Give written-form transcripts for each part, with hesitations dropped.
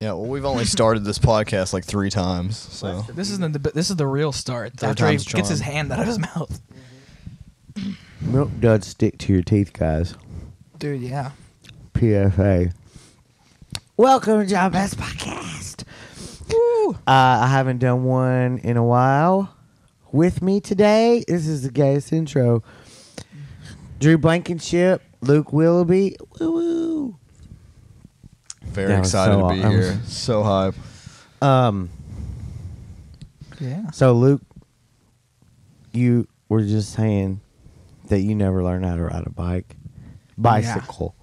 Yeah, well, we've only started this podcast like 3 times, so This is the real start. Third After he time's gets his charm. hand out of his mouth. Milk does stick to your teeth, guys. Dude, yeah. PFA. Welcome to John Best Podcast. Woo! I haven't done one in a while. With me today, this is the gayest intro. Drew Blankenship, Luke Willoughby. Woo woo. very That was excited so to be aw- here. So hype. Yeah. So Luke, you were just saying that you never learned how to ride a bicycle.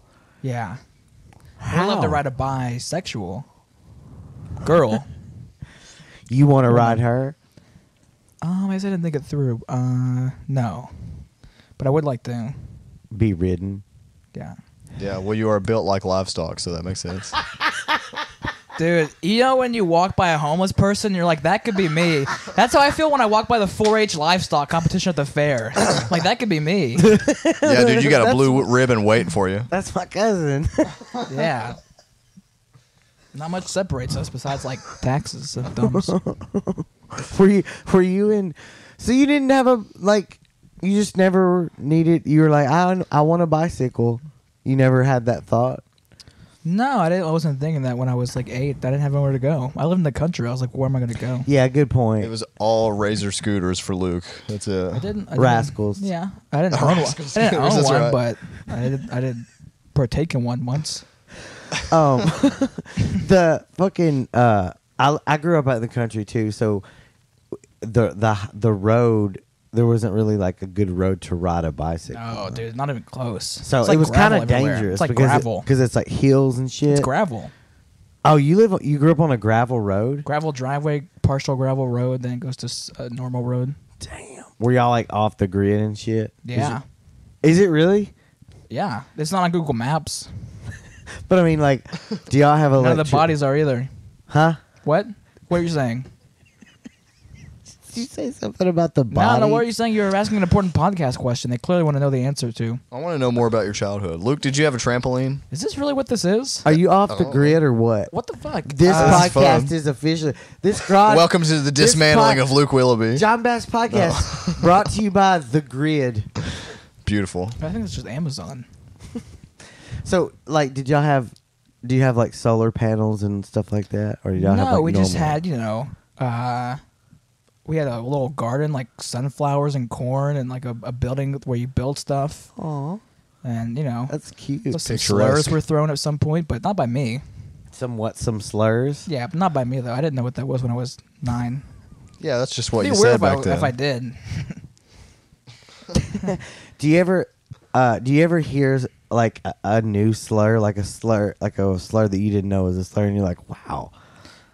Yeah. How? I love to ride a bisexual girl. You want to ride her? I guess I didn't think it through. No. But I would like to. Be ridden. Yeah. Yeah, well, you are built like livestock, so that makes sense. Dude, you know when you walk by a homeless person, you're like, that could be me. That's how I feel when I walk by the 4-H livestock competition at the fair. Like, that could be me. Yeah, dude, you got a blue ribbon waiting for you. That's my cousin. Yeah. Not much separates us besides, like, taxes and thumbs. Were you in? So you didn't have a you just never needed. You were like, I want a bicycle. You never had that thought. No, I wasn't thinking that when I was, like, 8. I didn't have nowhere to go. I lived in the country. I was like, where am I going to go? Yeah, good point. It was all Razor scooters for Luke. That's it. I didn't. Rascals. Yeah. I didn't own one. Rascals I didn't own scooters, one, that's but I did partake in one once. The fucking I grew up out in the country too, so the road, there wasn't really like a good road to ride a bicycle. Oh, dude, not even close. So It's it like was kind gravel of everywhere. dangerous It's like because gravel. because it's like hills and shit. It's gravel. Oh, you grew up on a gravel road? Gravel driveway, partial gravel road, then it goes to a normal road. Damn. Were y'all like off the grid and shit? Yeah. Is it really? Yeah. It's not on Google Maps. But I mean, like, do y'all have None of the bodies are either. Huh? What? What are you saying? Did you say something about the body? No, what are you saying? You were asking an important podcast question. They clearly want to know the answer to. I want to know more about your childhood. Luke, did you have a trampoline? Is this really what this is? Are you off the grid or what? What the fuck? This This is podcast fun. is officially Welcome to the dismantling of Luke Willoughby. John Bass Podcast brought to you by The Grid. Beautiful. I think it's just Amazon. So, like, do you have like solar panels and stuff like that, or did y'all have No, like we just normal? had, we had a little garden, like sunflowers and corn, and like a building where you build stuff. Aw, And, that's cute. some picturesque. slurs were thrown at some point, but not by me. Some slurs. Yeah, but not by me, though. I didn't know what that was when I was 9. Yeah, that's just what It'd you be weird said back then. if I did. Do you ever hear like a new slur, like a slur that you didn't know was a slur, and you're like, wow.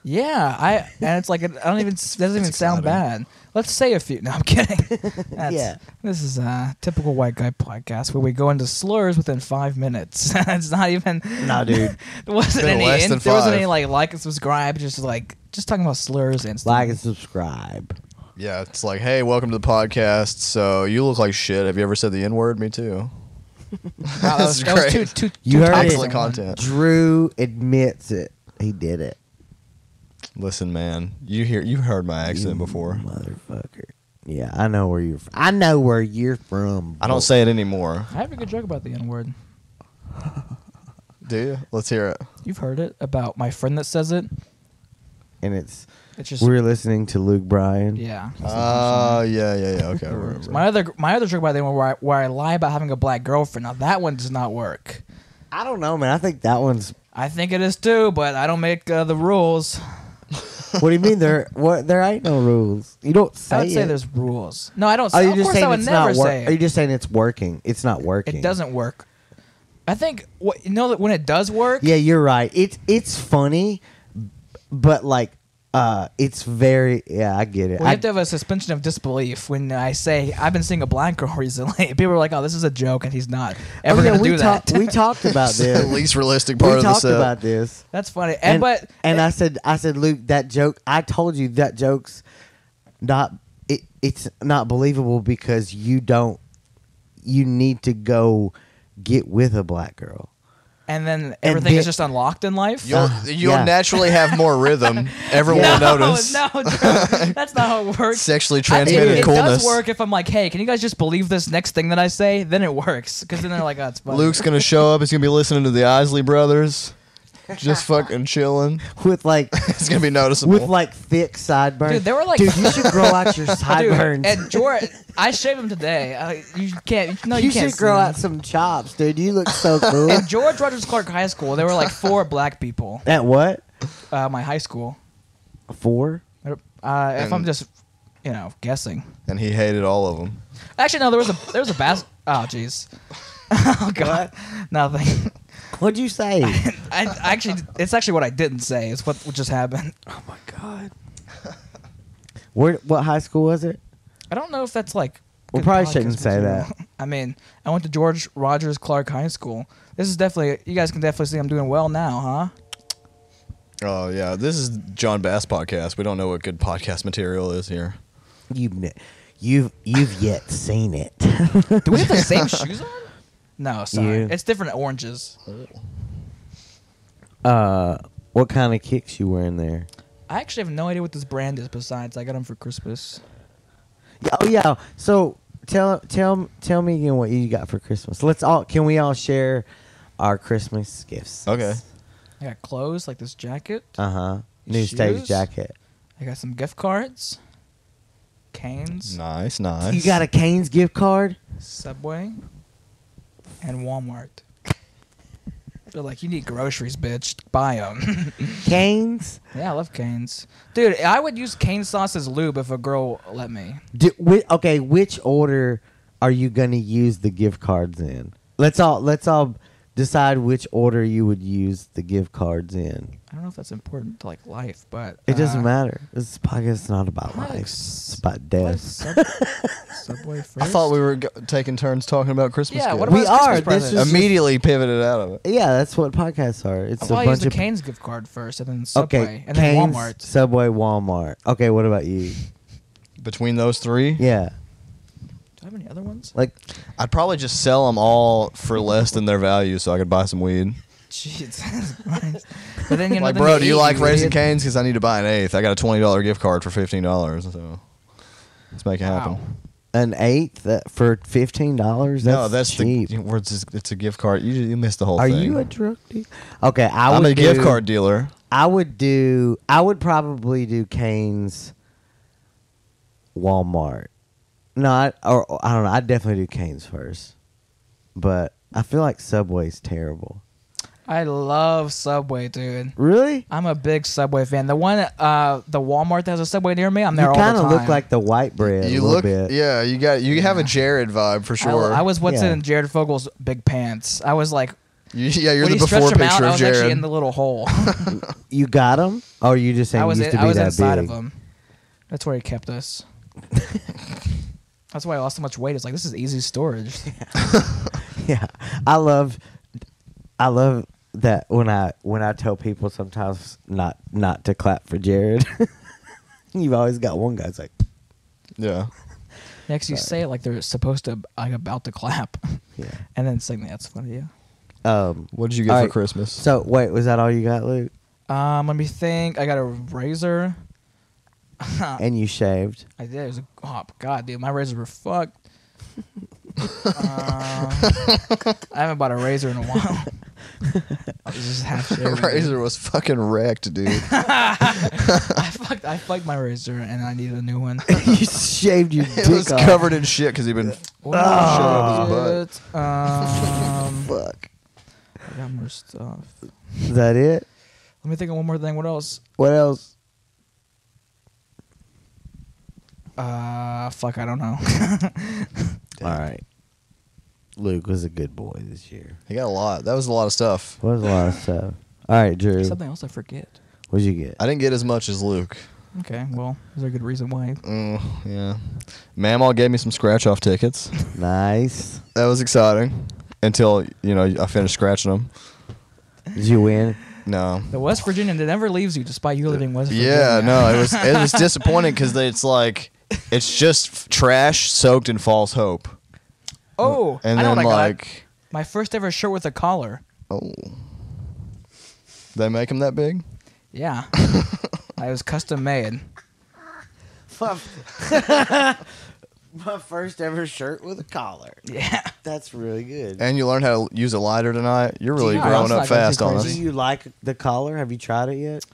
Yeah, and it's like, doesn't even sound bad. Let's say a few. No, I'm kidding. Yeah. This is a typical white guy podcast where we go into slurs within 5 minutes. It's not even. Nah, dude. There wasn't been any. less than There wasn't 5. any like and subscribe. Just talking about slurs and stuff. Like and subscribe. Yeah, it's like, hey, welcome to the podcast. So you look like shit. Have you ever said the N-word? Me too. Wow, This is that was great. too You heard toxic. it. Excellent content. Drew admits it. He did it. Listen, man, you heard my accent before. Motherfucker. Yeah, I know where you're from. I don't say it anymore. I have a good joke about the N word. Do you? Let's hear it. You've heard it about my friend that says it. And it's just we're listening to Luke Bryan. yeah. Yeah. Okay, I remember. My other joke about the N word where I lie about having a black girlfriend. Now that one does not work. I don't know, man. I think that one's. I think it is too, but I don't make the rules. What do you mean there ain't no rules? You don't say I would say it. there's rules. No, I don't. Are you Of just course, I saying would it's never not say working? it. Are you just saying it's working? It's not working. It doesn't work. I think that when it does work. Yeah, you're right. It's funny, but like it's very. Yeah, I get it. We have to have a suspension of disbelief when I say I've been seeing a black girl recently. People are like, "Oh, this is a joke," and he's not ever going to do that. We talked about the this. least realistic part We of the talked set. about this. That's funny. And But I said, Luke, that joke. I told you that joke's not. It's not believable because you need to go get with a black girl. and then everything then- is just unlocked in life. You'll Yeah. naturally have more rhythm. Everyone will notice. No, Drew, that's not how it works. Sexually It transmitted coolness. does work if I'm like, hey, can you guys just believe this next thing that I say? Then it works. Because then they're like, oh, it's funny. Luke's gonna show up. He's gonna be listening to the Isley Brothers, just fucking chilling. with like It's gonna be noticeable. with like thick sideburns. Dude, they were like, dude, you should grow out your dude, sideburns. and George, I shaved him today. You can't. No, you, you can't should grow see out some chops, dude. You look so cool. In George Rogers Clark High School, there were like 4 black people. At what? My high school. 4? If I'm just, guessing. And he hated all of them. Actually, no. There was a Oh, jeez. Oh God. Nothing. What'd you say? It's actually what I didn't say. It's what just happened. Oh my god. What high school was it? I don't know if that's like. We good probably podcast shouldn't say material. that. I mean, I went to George Rogers Clark High School. This is definitely. You guys can definitely see I'm doing well now, huh? Oh yeah, this is John Bass podcast. We don't know what good podcast material is here. You've yet seen it. Do we have the same shoes on? No, sorry. You. It's different oranges. What kind of kicks you wearing there? I actually have no idea what this brand is. Besides, I got them for Christmas. Oh yeah. So tell me again what you got for Christmas. Can we all share our Christmas gifts? Okay. I got clothes like this jacket. New stage Shoes? jacket. I got some gift cards. Canes. Nice, nice. You got a Cane's gift card? Subway. And Walmart. They're like, you need groceries, bitch. Buy them. Cane's? Yeah, I love Canes. Dude, I would use cane sauce as lube if a girl let me. Okay, which order are you gonna use the gift cards in? Let's all decide which order you would use the gift cards in. I don't know if that's important to like life, but It doesn't matter. This podcast is not about I like life. It's about death. Subway first. I thought we were taking turns talking about Christmas. Yeah, gifts. what about We Christmas are. This presents? is- Immediately pivoted out of it. Yeah, that's what podcasts are. It's I'll a probably use bunch the of Canes gift card first, and then Subway, okay, and then Cane's, Walmart. Subway, Walmart. Okay, what about you? Between those three, Yeah, Do I have any other ones? like I'd probably just sell them all for less than their value, so I could buy some weed. Jesus Christ. But then you know, Like, then bro, they do you eat like Raising idiot. Cane's? Because I need to buy an eighth. I got a $20 gift card for $15, so let's make it happen. Wow. an eighth for $15. No, that's cheap. it's a gift card. You missed the whole Are thing. you a drug dealer? Okay, I'm a gift card dealer. I would probably do Cane's, Walmart. No, I don't know. I'd definitely do Cane's first. But I feel like Subway's terrible. I love Subway, dude. Really? I'm a big Subway fan. The one, the Walmart that has a Subway near me, I'm there You all the kind time. of look like the white bread You a little look, bit. yeah. You have a Jared vibe for sure. I was what's Yeah. in Jared Fogel's big pants. I was like, You're when the he stretched before them out, picture I of was actually Jared. in the little hole. You got them? Or you just saying I was used to be that inside big? of him. That's where he kept us. That's why I lost so much weight. It's like, this is easy storage. Yeah, I love that when I tell people sometimes not to clap for Jared. You've always got one guy's like, Yeah. Next, you say it like they're supposed to, like about to clap, yeah. and then sing. That's funny, yeah. What did you get All for right. Christmas? So wait, was that all you got, Luke? Let me think. I got a razor. And you shaved? I did. It was oh god, dude, my razors were fucked. I haven't bought a razor in a while. I was just half shaved. Razor was fucking wrecked, dude. I fucked my razor and I needed a new one. You shaved your dick It was off. covered in shit because he'd been What showing up his butt. Fuck. I got more stuff. Is that it? Let me think of one more thing. What else? What else? Fuck, I don't know. All right. Luke was a good boy this year. He got a lot. That was a lot of stuff. What was a lot of stuff. All right, Drew. Something else I forget. What'd you get? I didn't get as much as Luke. Okay, well, is there a good reason why? Yeah. Mamaw gave me some scratch-off tickets. Nice. That was exciting. Until, I finished scratching them. Did you win? No. The West Virginia that never leaves you despite you living in West Virginia. Yeah, no, it was disappointing because it's like, it's just trash soaked in false hope. Oh, And I know then what I got. like, My first ever shirt with a collar. Oh. They make them that big? Yeah. I was custom made. My first ever shirt with a collar. Yeah. That's really good. And you learned how to use a lighter tonight? You're really Yeah, growing that's up not gonna fast be on crazy. us. Do you like the collar? Have you tried it yet?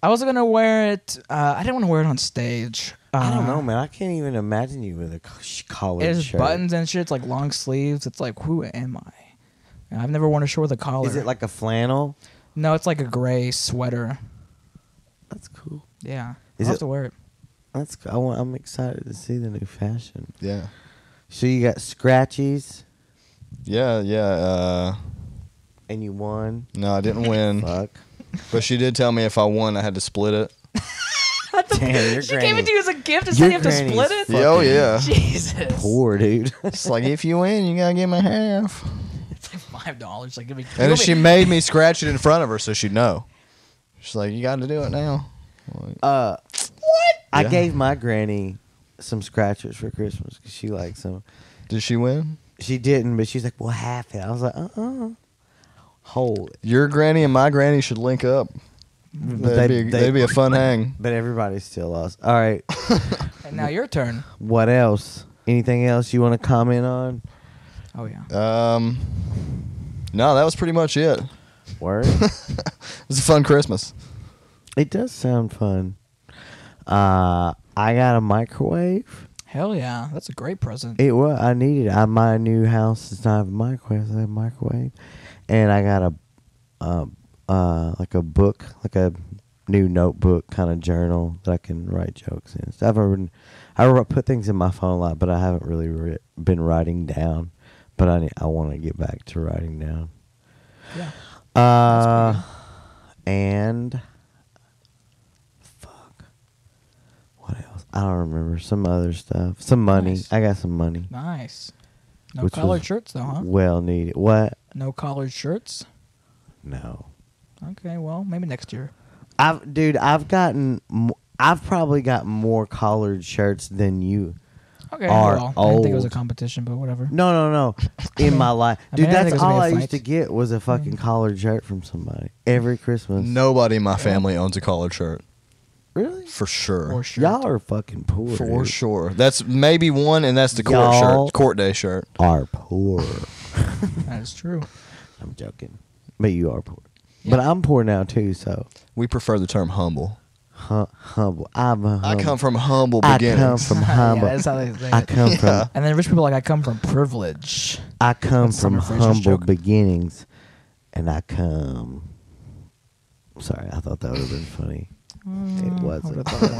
I was going to wear it. I didn't want to wear it on stage. I don't know, man. I can't even imagine you with a collared It's shirt. buttons and shit. It's like long sleeves. It's like, who am I? I've never worn a shirt with a collar. Is it like a flannel? No, it's like a gray sweater. That's cool. Yeah. Is I'll have it- to wear it. That's cool. I'm excited to see the new fashion. Yeah. So you got scratchies Yeah. and you won. No, I didn't win. Fuck. But she did tell me if I won, I had to split it. Damn, your She gave it to you as a gift and said Your you have to granny's split it? fucking Oh, yeah. Jesus. poor, dude. It's like, if you win, you got to give me half. It's like $5. Like, give me, And then she made me scratch it in front of her so she'd know. She's like, you got to do it now. I'm like, What? I Yeah. gave my granny some scratchers for Christmas because she likes them. did she win? She didn't, but she's like, "Well, half it." I was like, hold it. Your granny and my granny should link up. But That'd be a fun hang. But everybody still lost. All right. And now your turn. What else? Anything else you want to comment on? Oh, yeah. No, that was pretty much it. Word. It was a fun Christmas. It does sound fun. I got a microwave. Hell yeah. That's a great present. It was. I needed it. My new house does not have a microwave. So I have a microwave, and I got like a book, like a new notebook kind of journal that I can write jokes in. So I put things in my phone a lot, but I haven't really been writing down. But I want to get back to writing down. Yeah. And fuck, what else? I don't remember. Some other stuff. Some money. Nice. I got some money. Nice. No Which collared was shirts, though, huh? Well needed. What? No collared shirts? No. Okay, well, maybe next year. I've probably got more collared shirts than you. Okay, Are well, I didn't think it was a old. competition, but whatever. No. In my life, I mean, dude, I think that's it was gonna all be I a used to fight. get was a fucking collared shirt from somebody every Christmas. Nobody in my family owns a collared shirt. Really? For sure. Or shirt. Y'all are fucking poor. For dude. sure. That's maybe one, and that's the court Y'all- shirt. Court day shirt. Are poor. That is true. I'm joking, but you are poor. Yeah. But I'm poor now too. So We prefer the term humble. humble. I'm a humble. I come from humble I beginnings. come from humble. Yeah, that's how they say I it. come Yeah. from. And then rich people are like, I come from privilege. I come That's from Summer Fraser's humble joke. beginnings, and I come. Sorry, I thought that would have been funny. It wasn't. would've thought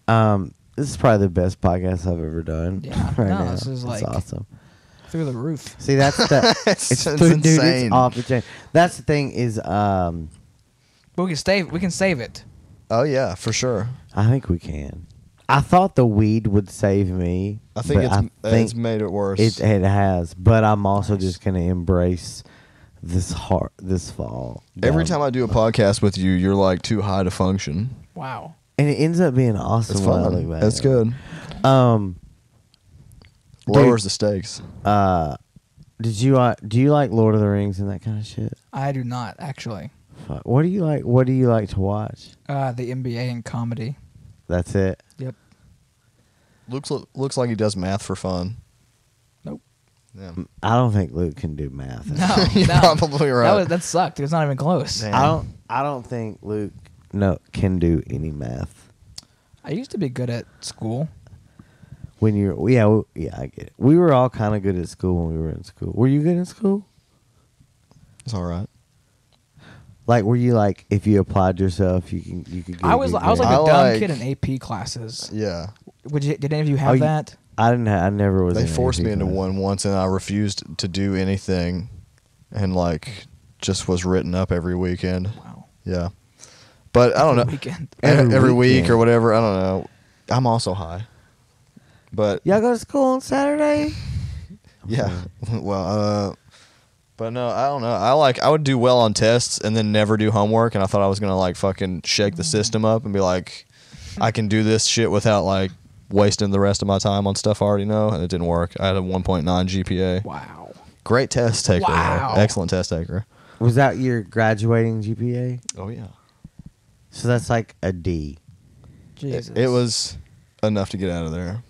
more. This is probably the best podcast I've ever done. Yeah. right No, now. this is like- it's awesome. Through the roof. See, that's the. It's dude, insane. it's off the chain. That's the thing is, But we can save it. Oh, yeah, for sure. I think we can. I thought the weed would save me. I think but it's made it worse. it has. But I'm also Nice. just gonna embrace this fall. Every time I do a podcast with you, you're like too high to function. Wow. and it ends up being awesome. It's when I fun. look back That's at good. it. Lowers the stakes. Do you like Lord of the Rings and that kind of shit? I do not, actually. Fuck. What do you like? What do you like to watch? The NBA and comedy. That's it. Yep. Looks like he does math for fun. Nope. Yeah. I don't think Luke can do math. No. You're no. probably right. That sucked. It's not even close. Damn. I don't think Luke can do any math. I used to be good at school. When you're I get it. We were all kind of good at school when we were in school. Were you good in school? It's all right. Like, were you like, if you applied yourself, you could get I was a good like grade? I a dumb like- kid in AP classes. Yeah. Did any of you have that? I didn't. I never was. They in forced AP me into class. one once, and I refused to do anything, and like just was written up every weekend. Wow. Yeah, but I don't know. Weekend. Every week weekend. or whatever. I don't know. I'm also high, but Y'all go to school on Saturday? yeah. Well, but no, I don't know. I would do well on tests and then never do homework, and I thought I was gonna like fucking shake the system up and be like, I can do this shit without like wasting the rest of my time on stuff I already know, and it didn't work. I had a 1.9 GPA. Wow. Great test taker. Wow. Excellent test taker. Was that your graduating GPA? Oh yeah. So that's like a D. Jesus. It was enough to get out of there.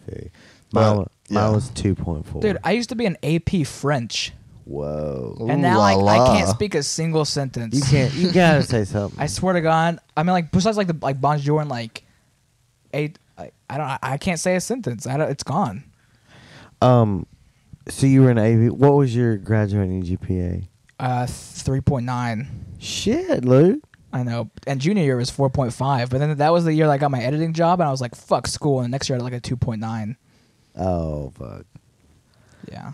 Okay. But, Mine yeah. was 2.4. Dude, I used to be an AP French, Whoa. Ooh and now la I la. can't speak a single sentence. You can't. You gotta say something. I swear to God. I mean, like besides like the like bonjour and like, I can't say a sentence. It's gone. So you were in AV. What was your graduating GPA? 3.9. Shit, Luke. I know. And junior year was 4.5, but then that was the year that I got my editing job, and I was like, fuck school. And the next year I had like a 2.9. Oh fuck. Yeah.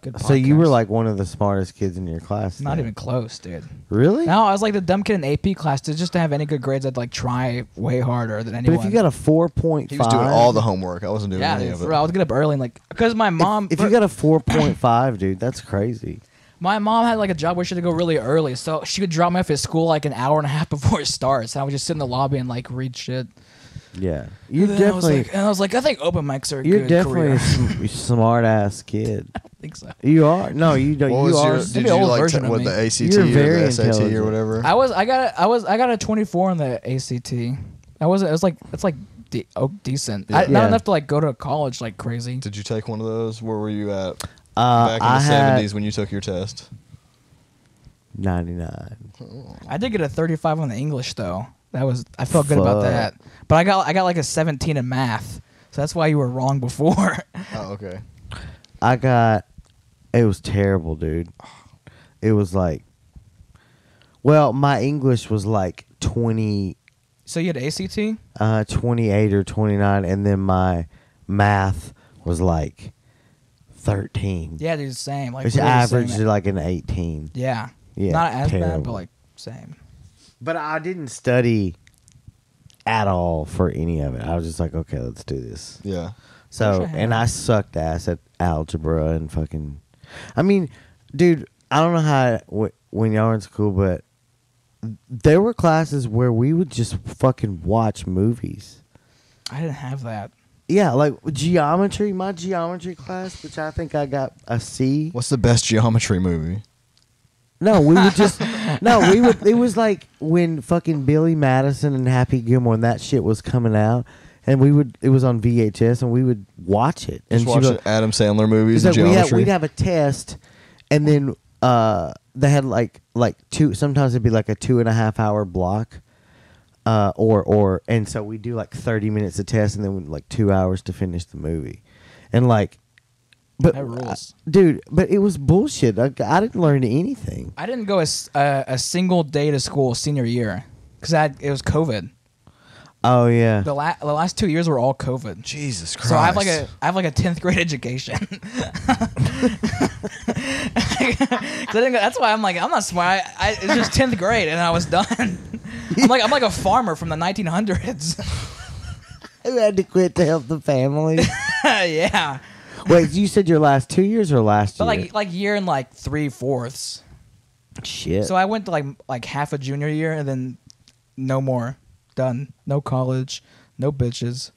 Good So you were podcast. like one of the smartest kids in your class. Not then. even close, dude. Really? No, I was like the dumb kid in AP class. Just to have any good grades, I'd like try way harder than But anyone. if you got a 4.5, He was doing all the homework. I wasn't doing yeah, any dude, of for it. real, I would get up early and like, because my mom. If you got a 4.5, dude, that's crazy. My mom had like a job where she had to go really early, so she could drop me off at school like an hour and a half before it starts. And I would just sit in the lobby and like read shit. Yeah, you're And then definitely. I was like, I think open mics are a You're good definitely career. a smart ass kid. I think so. You are. No, you don't. What You was are. your? Maybe Did you old like version of what me. the ACT You're or very the SAT or intelligent. whatever? I got a 24 on the ACT. I wasn't. It was like decent. Yeah. Not Yeah. enough to like go to college like crazy. Did you take one of those? Where were you at I back in the had 70s when you took your test? 99. I did get a 35 on the English though. I felt good about Fuck. that. But I got like a 17 in math. So that's why you were wrong before. Oh, okay. It was terrible, dude. It was like, well, my English was like 20, So you had ACT? 28 or 29, and then my math was like 13. Yeah, dude, same. Like Which literally averaged same. like an 18. Yeah. Yeah, Not as bad, terrible. but like same. But I didn't study at all for any of it. I was just like, okay, let's do this. Yeah. So, Wish I and had. I sucked ass at algebra and fucking. I mean, dude, I don't know how when y'all were in school, but there were classes where we would just fucking watch movies. I didn't have that. Yeah, like geometry. My geometry class, which I think I got a C. What's the best geometry movie? No, we would just we would. It was like when fucking Billy Madison and Happy Gilmore and that shit was coming out, and we would. It was on VHS, and we would watch it. And Just she'd be watching Adam Sandler movies It's and like geometry. we'd have a test, and then they had like two. Sometimes it'd be like a 2.5 hour block, and so we do like 30 minutes of test, and then like 2 hours to finish the movie, and like, but That rules. dude. But it was bullshit. I didn't learn anything. I didn't go a single day to school senior year because it was COVID. Oh yeah. The last 2 years were all COVID. Jesus Christ. So I have like a 10th grade education. 'Cause that's why I'm like, I'm not smart. It was just 10th grade and I was done. I'm like a farmer from the 1900s. Who had to quit to help the family? Yeah, Wait, you said your last 2 years or last but year? like year and like 3/4. Shit. So I went to like half a junior year and then no more. Done. No college. No bitches.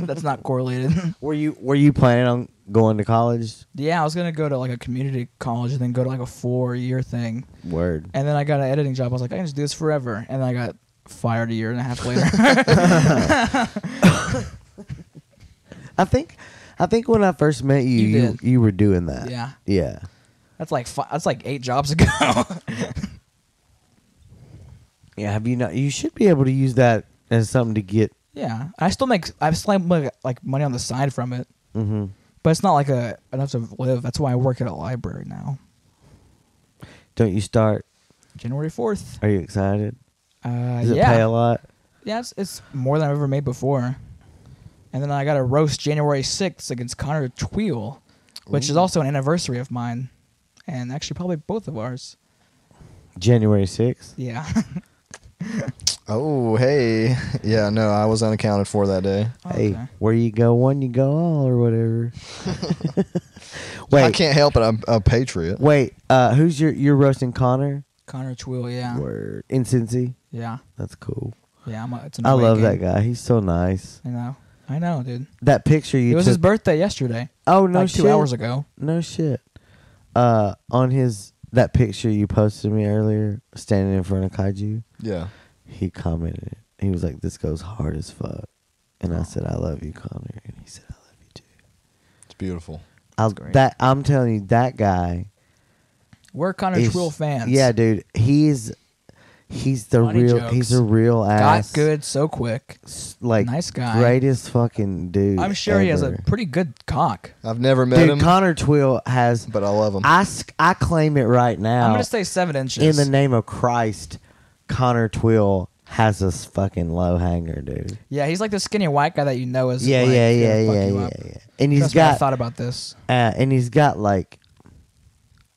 That's not correlated. were you planning on going to college? Yeah, I was gonna go to like a community college and then go to like a 4-year thing. Word. And then I got an editing job. I was like, I can just do this forever. And then I got fired a year and a half later. I think when I first met you, You did. you were doing that. Yeah. Yeah. That's like 8 jobs ago. Yeah. Have you not? You should be able to use that as something to get. Yeah. I still make like money on the side from it. Mm-hmm. But it's not like enough to live. That's why I work at a library now. Don't you start? January 4th. Are you excited? Does it Yeah. pay a lot? Yeah, it's more than I've ever made before. And then I got a roast January 6th against Connor Tweel, which is also an anniversary of mine. And actually probably both of ours. January 6th. Yeah. Oh, hey. Yeah, no, I was unaccounted for that day. Hey, Okay. where you go one, you go all, or whatever. I Wait, can't help it. I'm a patriot. wait. Who's you're roasting Connor? Connor Tweel, yeah. Word. In Cincy. Yeah. That's cool. Yeah, it's an I away love game. that guy. He's so nice. You know, I know, dude. That picture you It was took. his birthday yesterday. Oh no like shit! 2 hours ago. No shit. On that picture you posted me earlier, standing in front of Kaiju, Yeah. he commented. He was like, "This goes hard as fuck," and I said, "I love you, Connor," and he said, "I love you too." It's beautiful. Great. I'm telling you, that guy. We're Connor Twill fans. Yeah, dude. He's the Funny real. jokes. He's a real Got ass. good so quick. Like Nice guy. Greatest fucking dude. I'm sure he has a ever. pretty good cock. I've never met Dude, him, Connor Twill has. but I love him. I claim it right now. I'm gonna say 7 inches. in the name of Christ, Connor Twill has us fucking low hanger, dude. Yeah, he's like the skinny white guy that you know is. Yeah, like, yeah, yeah, gonna fuck yeah, you yeah, up. yeah. And he's Trust me, I got, thought about this. and he's got like,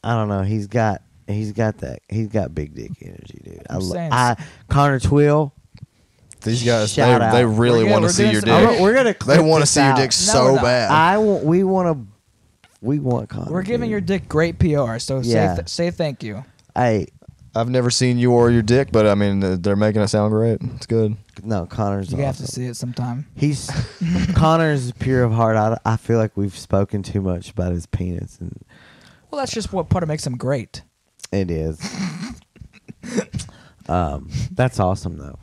I don't know, he's got big dick energy, dude. I'm saying- Connor Twill. These guys, Shout out. they really We're want we're to see doing your some- dick. We're gonna. They clip want to this see your out. dick so we're not. bad. We want Connor. We're giving dude. your dick great PR, so Yeah. say thank you. Hey, I've never seen you or your dick, but I mean, they're making it sound great. It's good. no, Connor's You awesome. have to see it sometime. He's Connor's pure of heart. I feel like we've spoken too much about his penis, and Well, that's just what part of makes him great. it is. That's awesome though.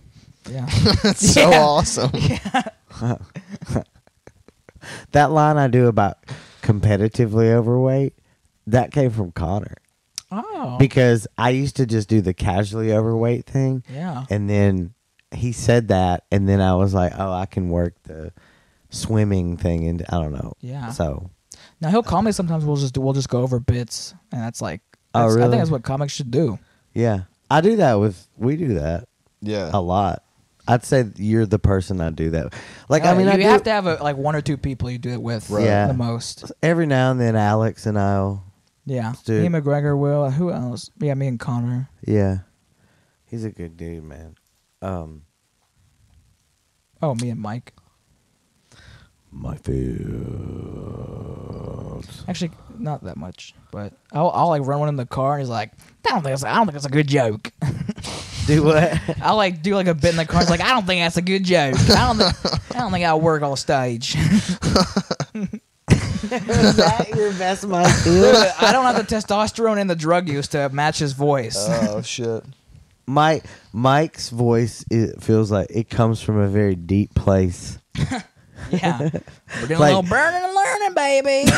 Yeah. It's so awesome. That line I do about competitively overweight, that came from Connor. Oh. Because I used to just do the casually overweight thing. Yeah. And then he said that, and then I was like, oh, I can work the swimming thing, and I don't know. Yeah. So, Now he'll call me sometimes. We'll just go over bits, and that's like. Oh, I really? think that's what comics should do. yeah. We do that Yeah. a lot. I'd say you're the person I do that. Like, Yeah, I mean, I you do have to have like 1 or 2 people you do it with. Right. Yeah. The most. every now and then. Alex and I'll. Yeah. Dude. Me and McGregor will. Who else? Yeah, me and Connor. Yeah, he's a good dude, man. Oh, me and Mike. My fields. Actually, not that much, but I'll like run one in the car, and he's like, I don't think it's a good joke. Do what? I'll like do like a bit in the car. He's like, I don't think that's a good joke. I don't think I'll work on stage. Is that your best my Dude, fields? I don't have the testosterone and the drug use to match his voice. Oh shit. Mike's voice, it feels like it comes from a very deep place. Yeah, we're doing Like- a little burning and learning, baby.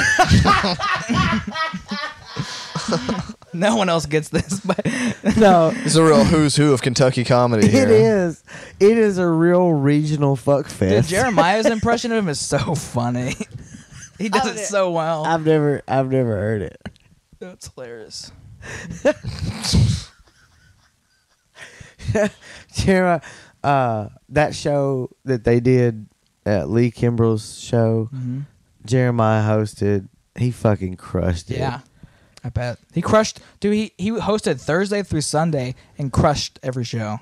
No one else gets this, but No, It's a real who's who of Kentucky comedy here. it is. It is a real regional fuck dude, fest. Jeremiah's impression of him is so funny. He does it so well. I've never heard it. That's hilarious. Jeremiah, that show that they did at Lee Kimbrell's show, Mm-hmm. Jeremiah hosted. He fucking crushed it. Yeah, I bet he crushed. Dude, he hosted Thursday through Sunday and crushed every show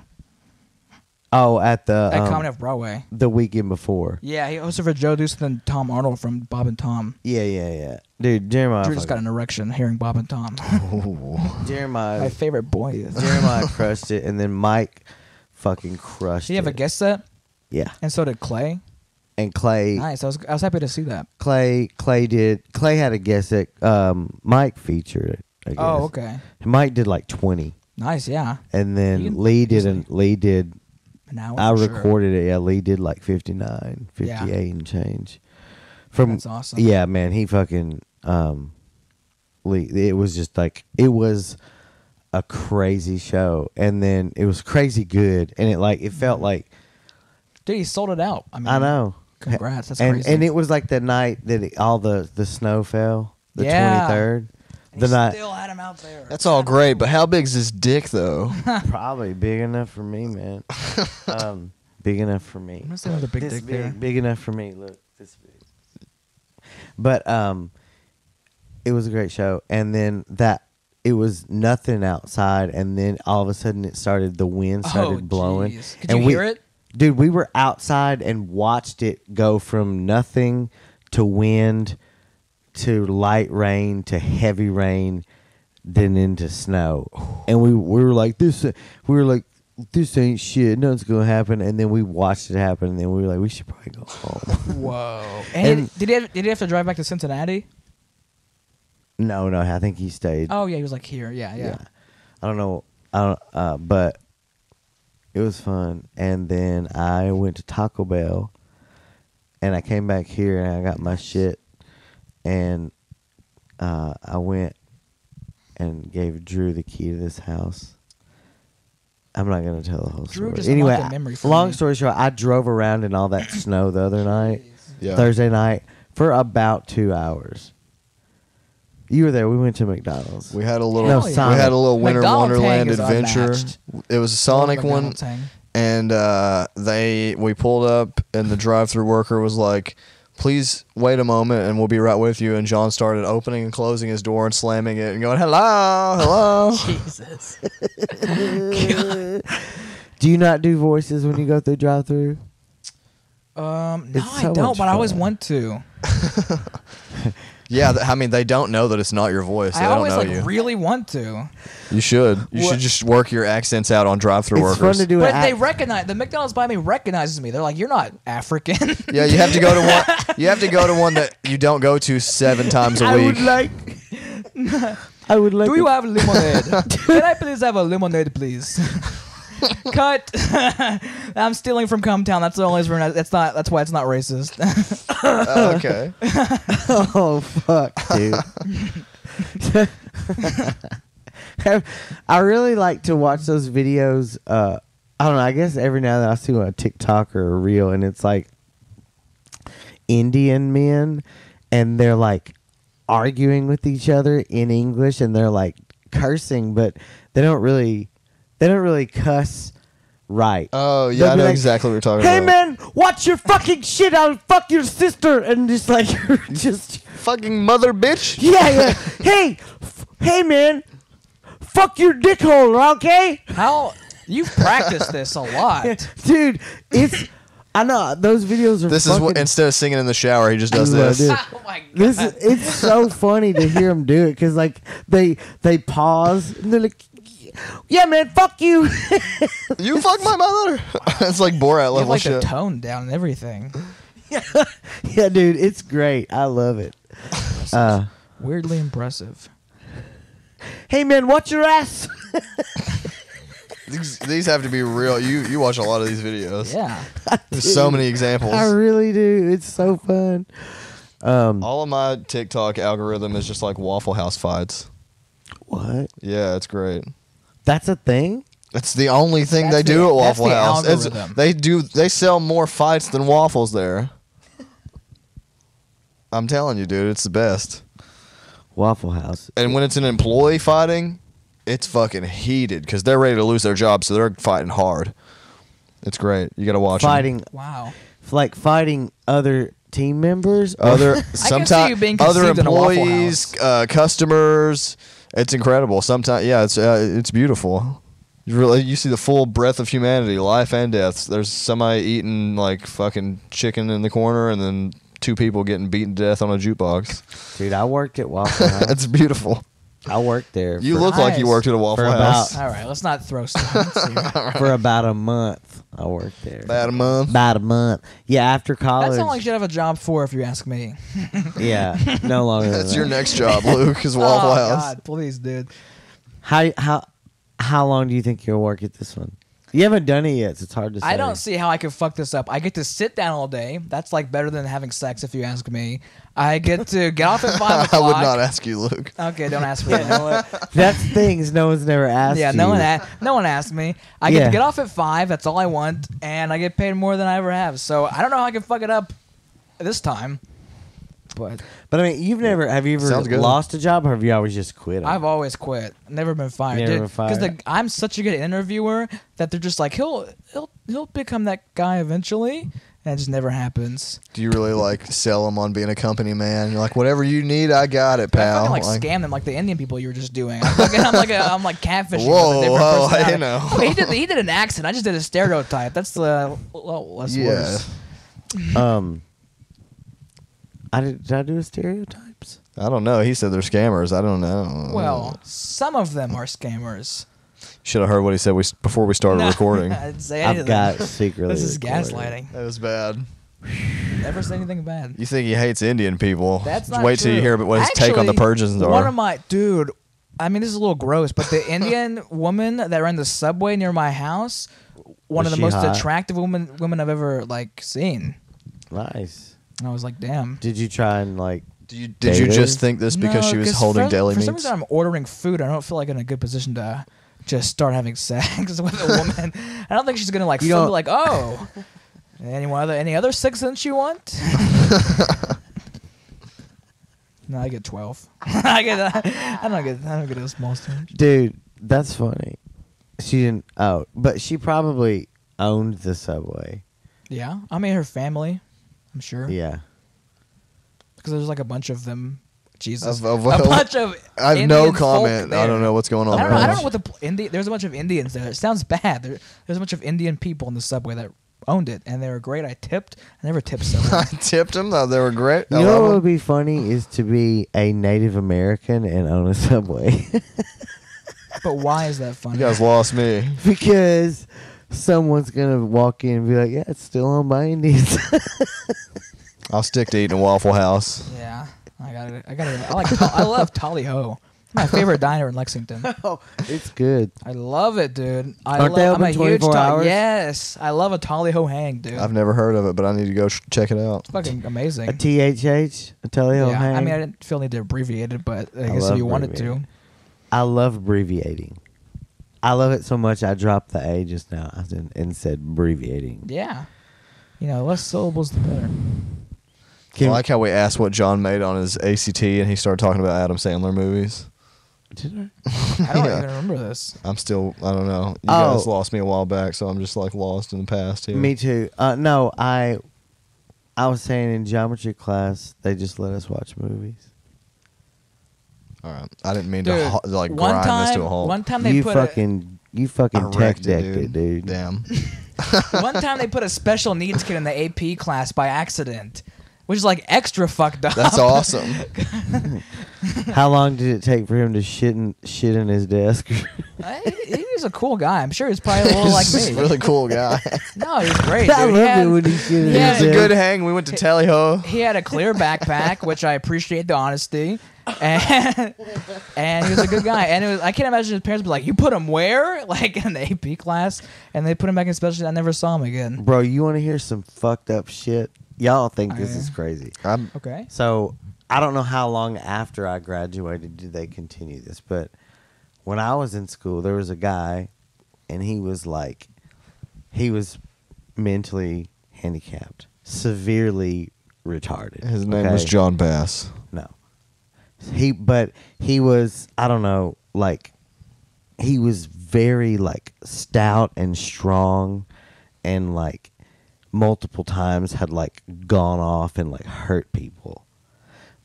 Oh, at the at Comedy Off Broadway. the weekend before. Yeah, he hosted for Joe Deuce and Tom Arnold from Bob and Tom. Yeah. Dude, Jeremiah. Drew just got an erection hearing Bob and Tom. My Jeremiah. favorite boys. Jeremiah crushed it, and then Mike fucking crushed Did he have a it. guest set? Yeah, And so did Clay. and Clay. Nice. I was happy to see that. Clay had a guest that Mike featured it. I guess. Oh, okay. Mike did like 20, Nice. Yeah. and You then can Lee easily- did. An hour. I for sure. recorded it. Yeah, Lee did like 59, 58 Yeah. and change. From That's awesome. yeah, man, he fucking Lee. It was just like it was a crazy show, and then it was crazy good, and it felt like Dude, he sold it out. I mean, I know. Congrats. That's and crazy. and it was like the night that all the snow fell, the Yeah. 23rd. And The he night still had him out there. That's all great, but how big's his dick though? probably big enough for me, man. Big enough for me. I'm gonna say another big This dick big, there. big enough for me. Look, this big. But it was a great show, and then it was nothing outside, and then all of a sudden the wind started blowing. Jeez. Could and you hear it? Dude, we were outside and watched it go from nothing to wind to light rain to heavy rain, then into snow. And we were like this. We were like this ain't shit. Nothing's gonna happen. And then we watched it happen, and then we were like, we should probably go home. Whoa. And did he have to drive back to Cincinnati? No, I think he stayed. Oh yeah, he was like here. Yeah. I don't know. But it was fun. And then I went to Taco Bell, and I came back here and I got my shit, and I went and gave Drew the key to this house. I'm not gonna tell the whole Drew story. just Anyway, unlocked a memory for long me. story short, I drove around in all that snow the other night, Yeah. Thursday night, for about 2 hours. You were there. We went to McDonald's. We had a little. No, we Sonic. had a little Winter McDonald's Wonderland hang is adventure. unmatched. It was a Sonic one, McDonald's hang. and we pulled up, and the drive-through worker was like, "Please wait a moment, and we'll be right with you." And John started opening and closing his door and slamming it and going, "Hello." Jesus. Do you not do voices when you go through drive-through? No, It's I so don't, much but I always fun. want to. Yeah, I mean, they don't know that it's not your voice. They I don't always know like you. really want to. You should. You What- should just work your accents out on drive-through It's workers. fun to do But an they act- recognize the McDonald's by me recognizes me. They're like, "You're not African." Yeah, you have to go to one. You have to go to one that you don't go to 7 times a I week. would like. I would like. Do you have lemonade? Can I please have a lemonade, please? Cut. I'm stealing from Cumtown. That's the only reason. That's why it's not racist. Okay. Oh fuck, dude. I really like to watch those videos. I don't know. I guess every now and then I see one on TikTok or a reel, and it's like Indian men, and they're like arguing with each other in English, and they're like cursing, but they don't really cuss right. Oh, yeah, They'll I be know like, exactly what you're talking Hey about. man, watch your fucking shit! I'll fuck your sister, and just like just. Fucking mother bitch. Yeah. Hey, man. Fuck your dick hole, okay? How you've practiced this a lot. Dude, it's... I know, those videos are This is what, instead of singing in the shower, he just does This is this. what I do. Oh my god. It's so funny to hear them do it, because, like, they pause, and they're like, yeah, man, fuck you. You fuck my mother. It's like Borat You have level like the shit. tone down and everything. Yeah, dude, it's great. I love it. Weirdly impressive. Hey, man, watch your ass. These have to be real. You watch a lot of these videos. Yeah. There's so many examples. I really do. It's so fun. All of my TikTok algorithm is just like Waffle House fights. What? Yeah, it's great. That's a thing? It's the only thing That's they do the- at that's Waffle the House. algorithm. They sell more fights than waffles there. I'm telling you, dude, it's the best. Waffle House. And when it's an employee fighting, it's fucking heated because they're ready to lose their job, so they're fighting hard. It's great. You got to watch 'em. Fighting, Wow. like fighting other team members? Other I can see you sometimes being other conceived in a Waffle employees, House. customers. It's incredible. Sometimes, yeah, it's beautiful. You see the full breadth of humanity, life and death. There's somebody eating like fucking chicken in the corner, and then 2 people getting beaten to death on a jukebox. Dude, I worked at Waffle House. It's beautiful. I worked there You for, look like you Nice. worked at a Waffle For House. All right, let's not throw stones here. for about a month. I worked there. About a month. About a month. Yeah, after college. That's not like you should have a job for, if you ask me. Yeah, no longer than That's that. your next job, Luke, is Waffle Oh House. God, please, dude. How long do you think you'll work at this one? You haven't done it yet, so it's hard to say. I don't see how I could fuck this up. I get to sit down all day. That's like better than having sex, if you ask me. I get to get off at 5 I o'clock. would not ask you, Luke. Okay, don't ask me. That's things no one's never asked Yeah, you. no one asked me. I get Yeah. to get off at 5. That's all I want, and I get paid more than I ever have. So I don't know how I can fuck it up this time. But But I mean, have you ever Sounds good. lost a job, or have you always just quit? 'em? I've always quit. Never been fired. Never dude. been fired. Because I'm such a good interviewer that they're just like he'll become that guy eventually, and it just never happens. Do you really like sell them on being a company man? You're like, whatever you need, I got it, But I pal. fucking like scam them like the Indian people you were just doing. I'm like catfishing. Whoa, with a different whoa, personality. you know. Well, he did an accent. I just did a stereotype. That's the less Yeah. worse. Did I do a stereotypes? I don't know. He said they're scammers. I don't know. Well, some of them are scammers. Should have heard what he said before we started recording. I didn't say I've anything. got secretly. This is recorded. gaslighting. That was bad. Never say anything bad. You think he hates Indian people? That's Just not wait till you true. hear what his take on the Actually, Persians are. One of my dude. I mean, this is a little gross, but the Indian woman that ran the subway near my house, one Was of the she most hot? attractive women I've ever like seen. Nice. And I was like, damn. Did you try and like? Did you Dated? just think this because No, she was 'cause holding deli For meats? some reason, I'm ordering food. I don't feel like in a good position to just start having sex with a woman. I don't think she's gonna like You flip don't- it like, oh, any other 6 cents you want? No, I get 12. I don't get a small change. Dude, that's funny. She didn't. Oh, but she probably owned the subway. Yeah, I mean her family. I'm sure. Yeah. Because there's like a bunch of them. Jesus, Of- a bunch of. I have Indian no folk comment. I there. don't know what's going on. I don't know. there. I don't know what there's a bunch of Indians there. It sounds bad. There's a bunch of Indian people in the subway that owned it, and they were great. I tipped. I never tipped someone. I tipped them. They were great. You know what would be funny is to be a Native American and own a subway. But why is that funny? You guys lost me. Because someone's gonna walk in and be like, "Yeah, it's still owned by Indians." I'll stick to eating a Waffle House. Yeah, I got it. I love Tally Ho. My favorite diner in Lexington. Oh, it's good. I love it, dude. Aren't they I'm open a huge 24 hours? Yes, I love a Tally Ho hang, dude. I've never heard of it, but I need to go check it out. It's fucking amazing. A THH, a Teleo Yeah, hang. I mean, I didn't feel need to abbreviate it, but I guess love if you wanted to. abbreviating. I love abbreviating. I love it so much. I dropped the A just now and said abbreviating. Yeah. You know, less syllables the better. I like how we asked what John made on his ACT, and he started talking about Adam Sandler movies. Did I? I don't Yeah. even remember this. I don't know. You Oh. guys lost me a while back, so I'm just like lost in the past here. Me too. No, I was saying in geometry class they just let us watch movies. All right. I didn't mean Dude, to like one grind time, this to a halt. One time they You put fucking I tech wrecked decked it, dude. Damn. one time they put a special needs kid in the AP class by accident, which is like extra fucked up. That's awesome. How long did it take for him to shit in his desk? He was a cool guy. I'm sure he's probably a little like He's me. a really cool guy. No, he's great. I Dude. love it when he shit in he his had It's a desk. good hang. We went to Tally Ho. He had a clear backpack, which I appreciate the honesty, and he was a good guy. And I can't imagine his parents be like, "You put him where?" Like in the AP class, and they put him back in special. I never saw him again. Bro, you want to hear some fucked up shit? Y'all think this Okay. is crazy. Okay. So I don't know how long after I graduated did they continue this, but when I was in school, there was a guy, and he was mentally handicapped, severely retarded. His name was okay? John Bass. No, he was, I don't know, like he was very like stout and strong, and like multiple times had like gone off and like hurt people,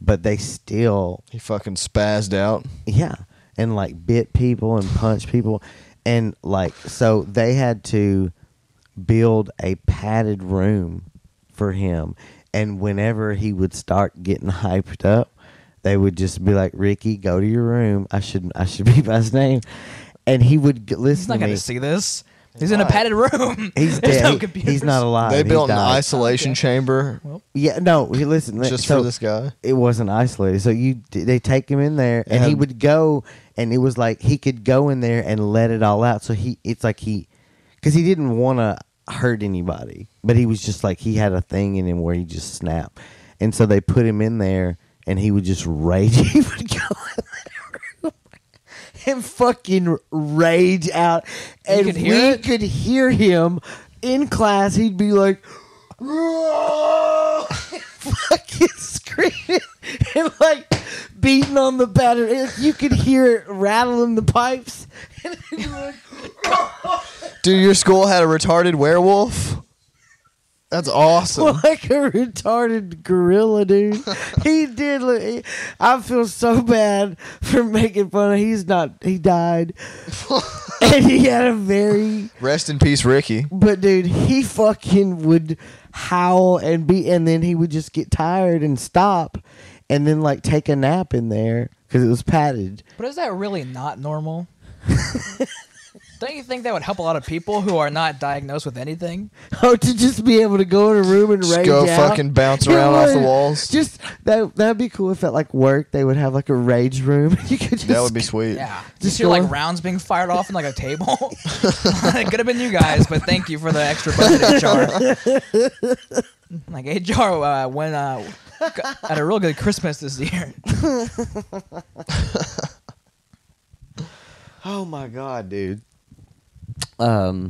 but they still He fucking spazzed out. yeah, and like bit people and punched people, and like so they had to build a padded room for him, and whenever he would start getting hyped up, they would just be like, "Ricky, go to your room. I should be by his name," and he would listen He's not to going me. to see this. He's in a padded room. He's There's dead. no He's computers. not alive. They He built an died. isolation Okay. chamber Yeah, no. Listen, just so for this guy. It wasn't isolated, so they take him in there, and he Yeah. would go, and it was like he could go in there and let it all out. So because he didn't want to hurt anybody, but he was just like he had a thing in him where he just snapped, and so they put him in there, and he would just rage. He would go in that room and fucking rage out, and could hear we it? could hear him in class. He'd be like, fucking screaming and like beating on the battery. You could hear it rattling the pipes. And he'd be like, Dude, your school had a retarded werewolf? That's awesome. like a retarded gorilla, dude. He did. I feel so bad for making fun of. He died, and he had a very. Rest in peace, Ricky. But dude, he fucking would howl and then he would just get tired and stop, and then like take a nap in there because it was padded. But is that really not normal? Don't you think that would help a lot of people who are not diagnosed with anything? Oh, to just be able to go in a room and Just rage go out. fucking bounce It around off the would. walls. Just that'd be cool if at like work they would have like a rage room. You could just That would be sweet. Yeah. Just Just hear like go- rounds being fired off in like a table. It could have been you guys, but thank you for the extra budget, HR. Like HR had a real good Christmas this year. Oh my god, dude. Yeah,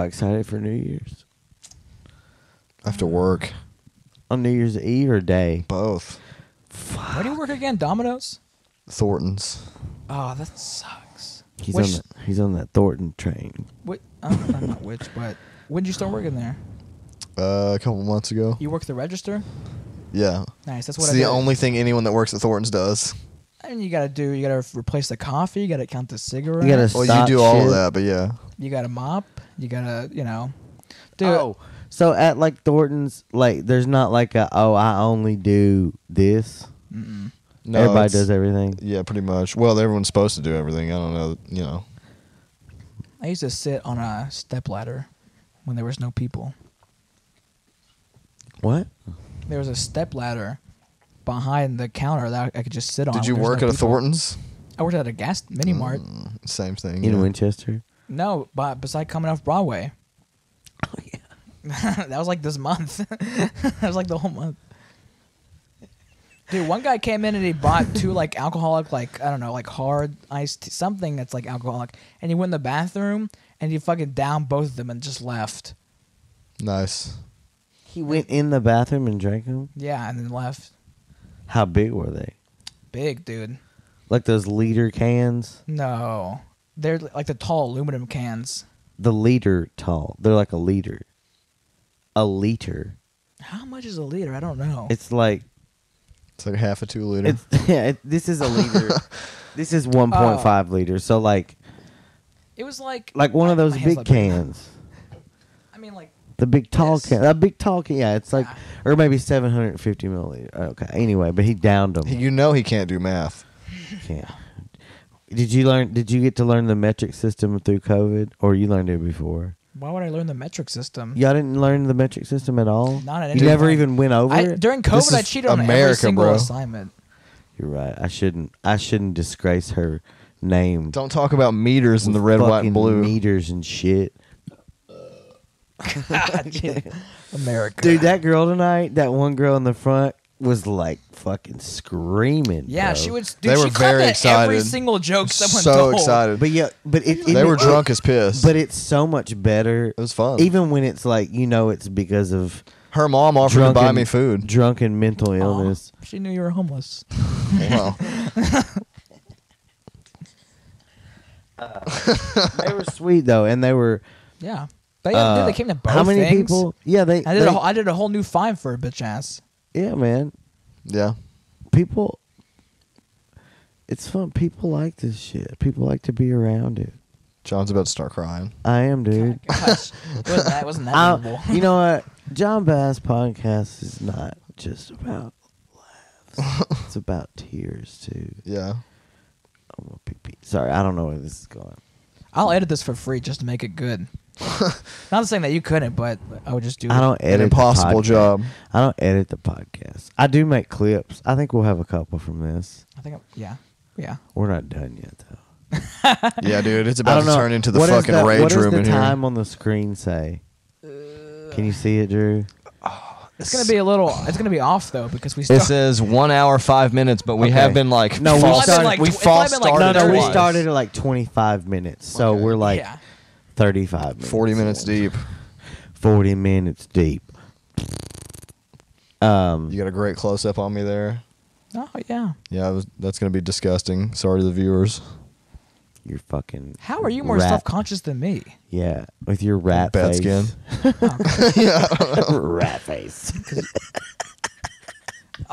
excited for New Year's. After work. On New Year's Eve or day? Both. Where do you work again? Domino's? Thornton's. Oh, that sucks. He's on that Thornton train. I'm not which, but when did you start working there? A couple months ago. You work the register? Yeah. Nice. That's what It's I the did. only thing anyone that works at Thornton's does. I mean, you gotta replace the coffee. You gotta count the cigarettes. You gotta Well, Stop you do all shit. of that, but yeah. You gotta mop. You gotta, do Oh, so at like Thornton's, like there's not like I only do this. Mm-mm. No, Everybody it's- does everything. Yeah, pretty much. Well, everyone's supposed to do everything. I don't know. You know. I used to sit on a step ladder when there was no people. What? There was a step ladder behind the counter that I could just sit on. Did you when there's work no at a people. Thornton's? I worked at a gas mini mart. Same thing. In yeah. Winchester? No, but beside coming off Broadway. Oh yeah. That was like this month. That was like the whole month. Dude, one guy came in and he bought two like alcoholic, like I don't know, like hard iced something that's like alcoholic, and he went in the bathroom and he fucking downed both of them and just left. Nice. He went in the bathroom and drank them? Yeah, and then left. How big were they? Big, dude. Like those liter cans? No, they're like the tall aluminum cans. The liter tall. They're like a liter. A liter. How much is a liter? I don't know. It's like It's like half a 2 liter. it's this is a liter. This is 1.5 liters. So like It was like one of those my hands big look big. cans. I mean, like The big tall Yes. can. A big tall can. Yeah, it's like Yeah. or maybe 750 milliliters. Okay. Anyway, but he downed them. You know he can't do math. Yeah. Did you get to learn the metric system through COVID, or you learned it before? why would I learn the metric system? Y'all didn't learn the metric system at all. Not at You any never point. even went over it. During This COVID, I is cheated on every America, single bro. assignment. You're right. I shouldn't disgrace her name. Don't talk about meters in the red, white, and Fucking blue. meters and shit. America. Dude, that girl tonight, that one girl in the front, was like fucking screaming. Yeah, bro. she was. They Dude, were she clapped very at every excited. single joke someone So told. excited. But yeah, but They were drunk as piss. But it's so much better. It was fun. Even when it's like it's because of Her mom offered to buy drunken- me food. drunken mental Aw, illness. she knew you were homeless. Wow. They were sweet though, and they were. Yeah, dude, they came to both How many things. people? Yeah, they. I did a whole new five for a bitch ass. Yeah, man. Yeah. People. It's fun. People like this shit. People like to be around it. John's about to start crying. I am, dude. Gosh, it wasn't that memorable. You know what? John Bass podcast is not just about laughs. It's about tears too. Yeah. I'm gonna pee-pee. Sorry, I don't know where this is going. I'll edit this for free just to make it good. Not saying that you couldn't, but I would just do it. I don't edit. An impossible the podcast. job. I don't edit the podcast. I do make clips. I think we'll have a couple from this. I think. Yeah. We're not done yet though. Yeah, dude. It's I about don't to know. turn into the What does fucking rage what room does in the here. time on the screen say? Can you see it, Drew? It's gonna be a little. It's gonna be off though because we. It says 1 hour 5 minutes, but we Okay. have been like No, we false. started- like- we it's false probably been like started. No, we twice. started at like 25 minutes, so Okay. we're like Yeah. 35 minutes. 40 minutes in. deep. 40 minutes deep. You got a great close up on me there. Oh yeah. Yeah, that's gonna be disgusting. Sorry to the viewers. You're fucking. How are you more rat- self-conscious than me? Yeah, with your rat Bad face. skin. Rat face.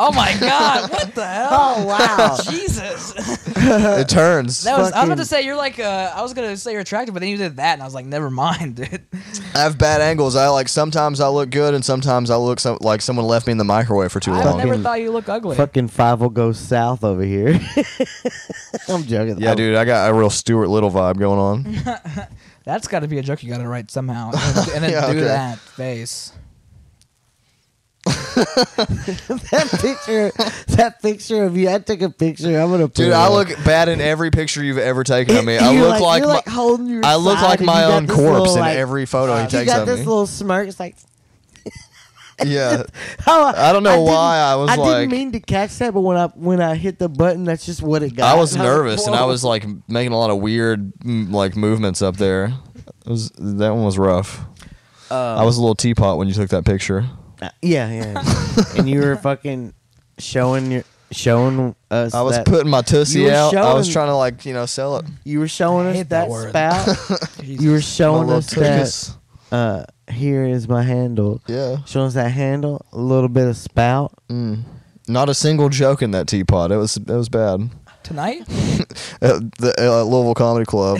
Oh my God! What the hell? Oh wow. Jesus. It turns. I was about Fucking- to say you're like. I was gonna say you're attractive, but then you did that, and I was like, never mind, dude. I have bad angles. Sometimes I look good, and sometimes I look like someone left me in the microwave for too I long. never Fucking- thought you look ugly. Fucking 5 will go south over here. I'm joking. Yeah, dude, I got a real Stuart Little vibe going on. That's got to be a joke you got to write somehow, and then Yeah, do okay. that face. that picture of you. I took a picture. I'm gonna put Dude, it I up. look bad in every picture you've ever taken of me. I You're look like you're my, holding your I look side like and my you got own this corpse little, in like- every photo he You takes got of this me. little smirk. It's like Yeah. oh, I don't know didn't- why I was I like didn't mean to catch that, but when I hit the button, that's just what it got. I was like, nervous and I whoa. was like making a lot of weird like movements up there. That one was rough. I was a little teapot when you took that picture. Yeah. And you were fucking showing us. I was that, putting my tussie you were out. I was showing- trying to sell it. You were showing I us hate that that word. spout. Jesus. You were My showing little us that. tuchus. Here is my handle. Yeah. Showing us that handle, a little bit of spout. Not a single joke in that teapot. It was bad. Tonight? At the Louisville Comedy Club.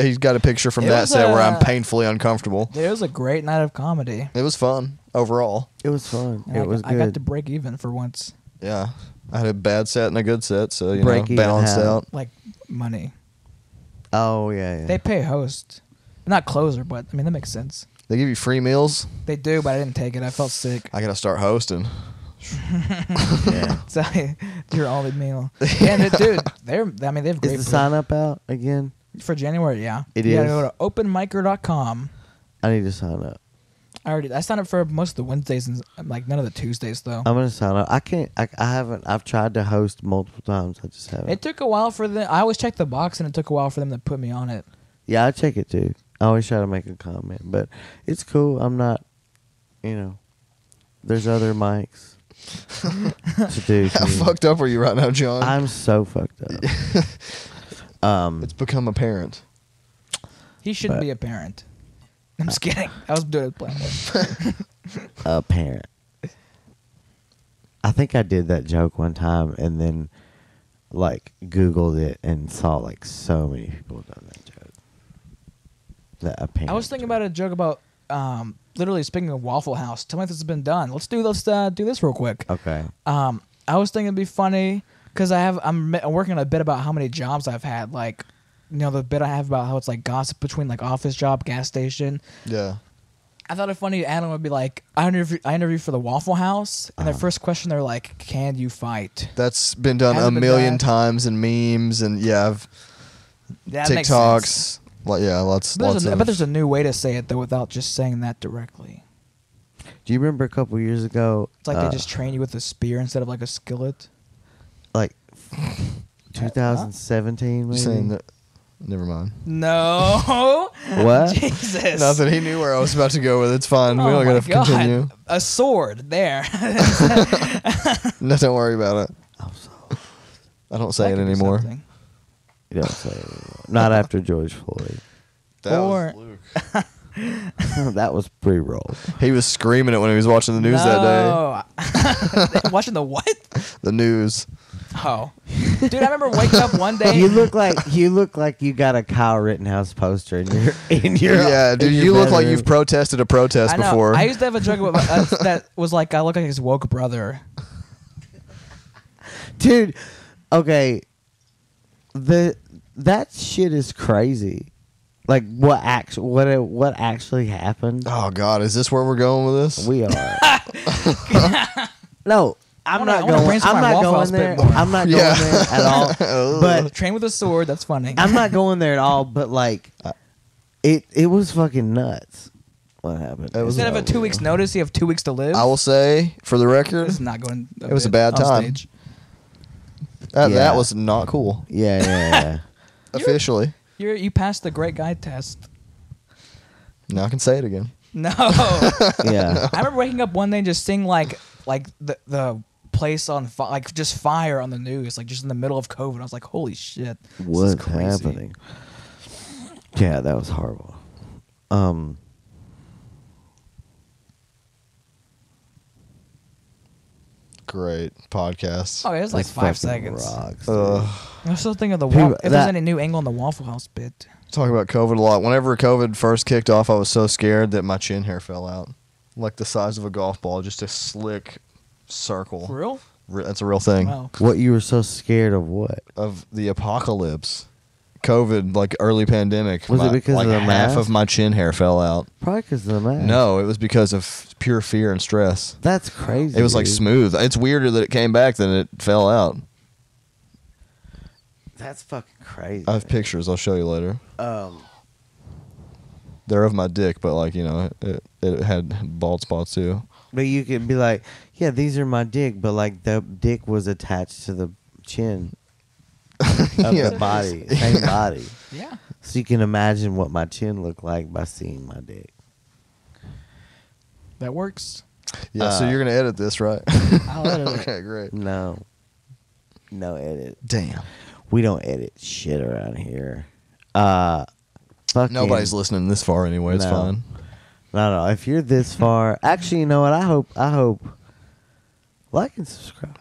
He's got a picture from It that was, set where I'm painfully uncomfortable. Dude, it was a great night of comedy. It was fun overall. It was fun. And It was I got to good. break even for once. Yeah. I had a bad set and a good set, so you Break know, even balanced how? out. Like money. Oh yeah. They pay host. Not closer, but I mean that makes sense. They give you free meals. They do, but I didn't take it. I felt sick. I gotta start hosting. Yeah. So your only meal. And dude, they have great Is the food. sign up out again? For January, yeah. It you is? gotta go to openmicer.com. I need to sign up. I signed up for most of the Wednesdays and like none of the Tuesdays though. I'm gonna sign up. I can't. I haven't. I've tried to host multiple times. I just haven't. It took a while for them. I always check the box, and it took a while for them to put me on it. Yeah, I check it too. I always try to make a comment, but it's cool. I'm not. There's other mics to do. How too. fucked up are you right now, John? I'm so fucked up. It's become apparent. He shouldn't But- be a parent. I'm just kidding. I was doing it playing. A parent. I think I did that joke one time and then like Googled it and saw like so many people done that joke. That a parent. I was thinking about a joke about literally speaking of Waffle House. Tell me if this has been done. Let's do this real quick. Okay. I was thinking it'd be funny because I'm working on a bit about how many jobs I've had. Like, the bit I have about how it's like gossip between like office job, gas station. Yeah. I thought a funny Adam would be like, I interviewed for the Waffle House, and their first question they're like, "Can you fight?" That's been done Hasn't a been million done. times in memes and That makes sense. TikToks. Lots But there's of. a new way to say it though without just saying that directly. Do you remember a couple years ago? It's like they just train you with a spear instead of like a skillet. like 2017 maybe. Saying that. Never mind. No. What? Jesus. Nothing. He knew where I was about to go with it. It's fine. We Oh don't my gotta God. continue. A sword there. No, don't worry about it. I'm sorry. I don't say That it could be anymore. something. You don't say it anymore. Not after George Floyd. That Or- was Luke. That was pre-roll. He was screaming it when he was watching the news that day. Watching the what? day. The news. Oh, dude, I remember waking up one day. You look like you got a Kyle Rittenhouse poster in your Yeah, dude, in your you look like bedroom. you've protested a protest I know. before. I used to have a joke about that was like I look like his woke brother. Dude, okay. That shit is crazy. Like what actually happened? Oh God, is this where we're going with this? We are. No, I'm wanna not going. brainstorm I'm my not Waffle House going there. bit more. I'm not going Yeah. there at all. But Train with a sword. That's funny. I'm not going there at all. But like, it was fucking nuts. What happened? It was Instead of a 2 weeks notice, you have 2 weeks to live. I will say, for the record, This is not going. It was a bad on time. stage. Yeah. that was not cool. Yeah. Officially. You passed the great guy test. Now I can say it again. No. Yeah. I remember waking up one day and just seeing like the place on like just fire on the news, like just in the middle of COVID. I was like, holy shit, this is What's crazy. happening? Yeah, that was horrible. Great podcast. Oh, it was like This 5 fucking seconds. rocks, dude. I'm still thinking of the People- if there's any new angle on the Waffle House bit. Talk about COVID a lot. Whenever COVID first kicked off, I was so scared that my chin hair fell out. Like the size of a golf ball, just a slick circle. For real? That's a real thing. Wow. What, you were so scared of what? Of the apocalypse. COVID, like early pandemic. Was it because like of the half mask? of my chin hair fell out. Probably because of the mask. No, it was because of pure fear and stress. That's crazy. It was like dude. smooth. It's weirder that it came back than it fell out. That's fucking crazy. I have pictures. I'll show you later. Um, They're of my dick, but like, you know, it had bald spots too. but you could be like, yeah, these are my dick, but like the dick was attached to the chin of Yeah. the body, same body. Yeah. So you can imagine what my chin looked like by seeing my dick. That works. Yeah, so you're gonna edit this, right? I'll edit it. Okay, great. No edit. Damn. We don't edit shit around here. Fucking, Nobody's listening this far anyway. It's No. fine. No. If you're this far, actually, you know what? I hope like and subscribe.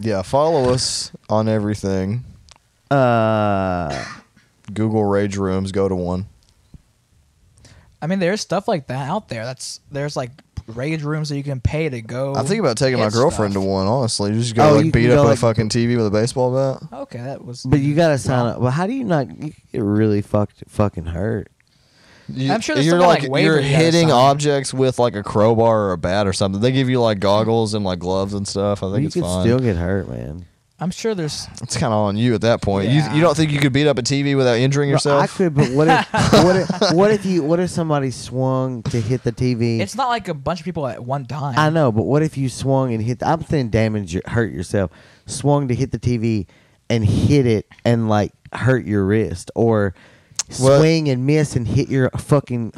Yeah, follow us on everything. Google Rage Rooms. Go to one. I mean, there's stuff like that out there. There's like rage rooms that you can pay to go. I think about taking my get girlfriend stuff. to one. Honestly, you just go Oh, you like beat can up go, a like- fucking TV with a baseball bat. Okay, that was. But you gotta sign up. Well, how do you not? You get really fucking hurt. I'm sure there's you're something like, like waiver you're you gotta hitting sign. objects with like a crowbar or a bat or something. They give you like goggles and like gloves and stuff. I think You it's could fine. still get hurt, man. I'm sure there's. It's kind of on you at that point. Yeah. You don't think you could beat up a TV without injuring yourself? I could, but what if somebody swung to hit the TV? It's not like a bunch of people at one time. I know, but what if you swung and hit? I'm saying hurt yourself. Swung to hit the TV and hit it and like hurt your wrist, or What? swing and miss and hit your fucking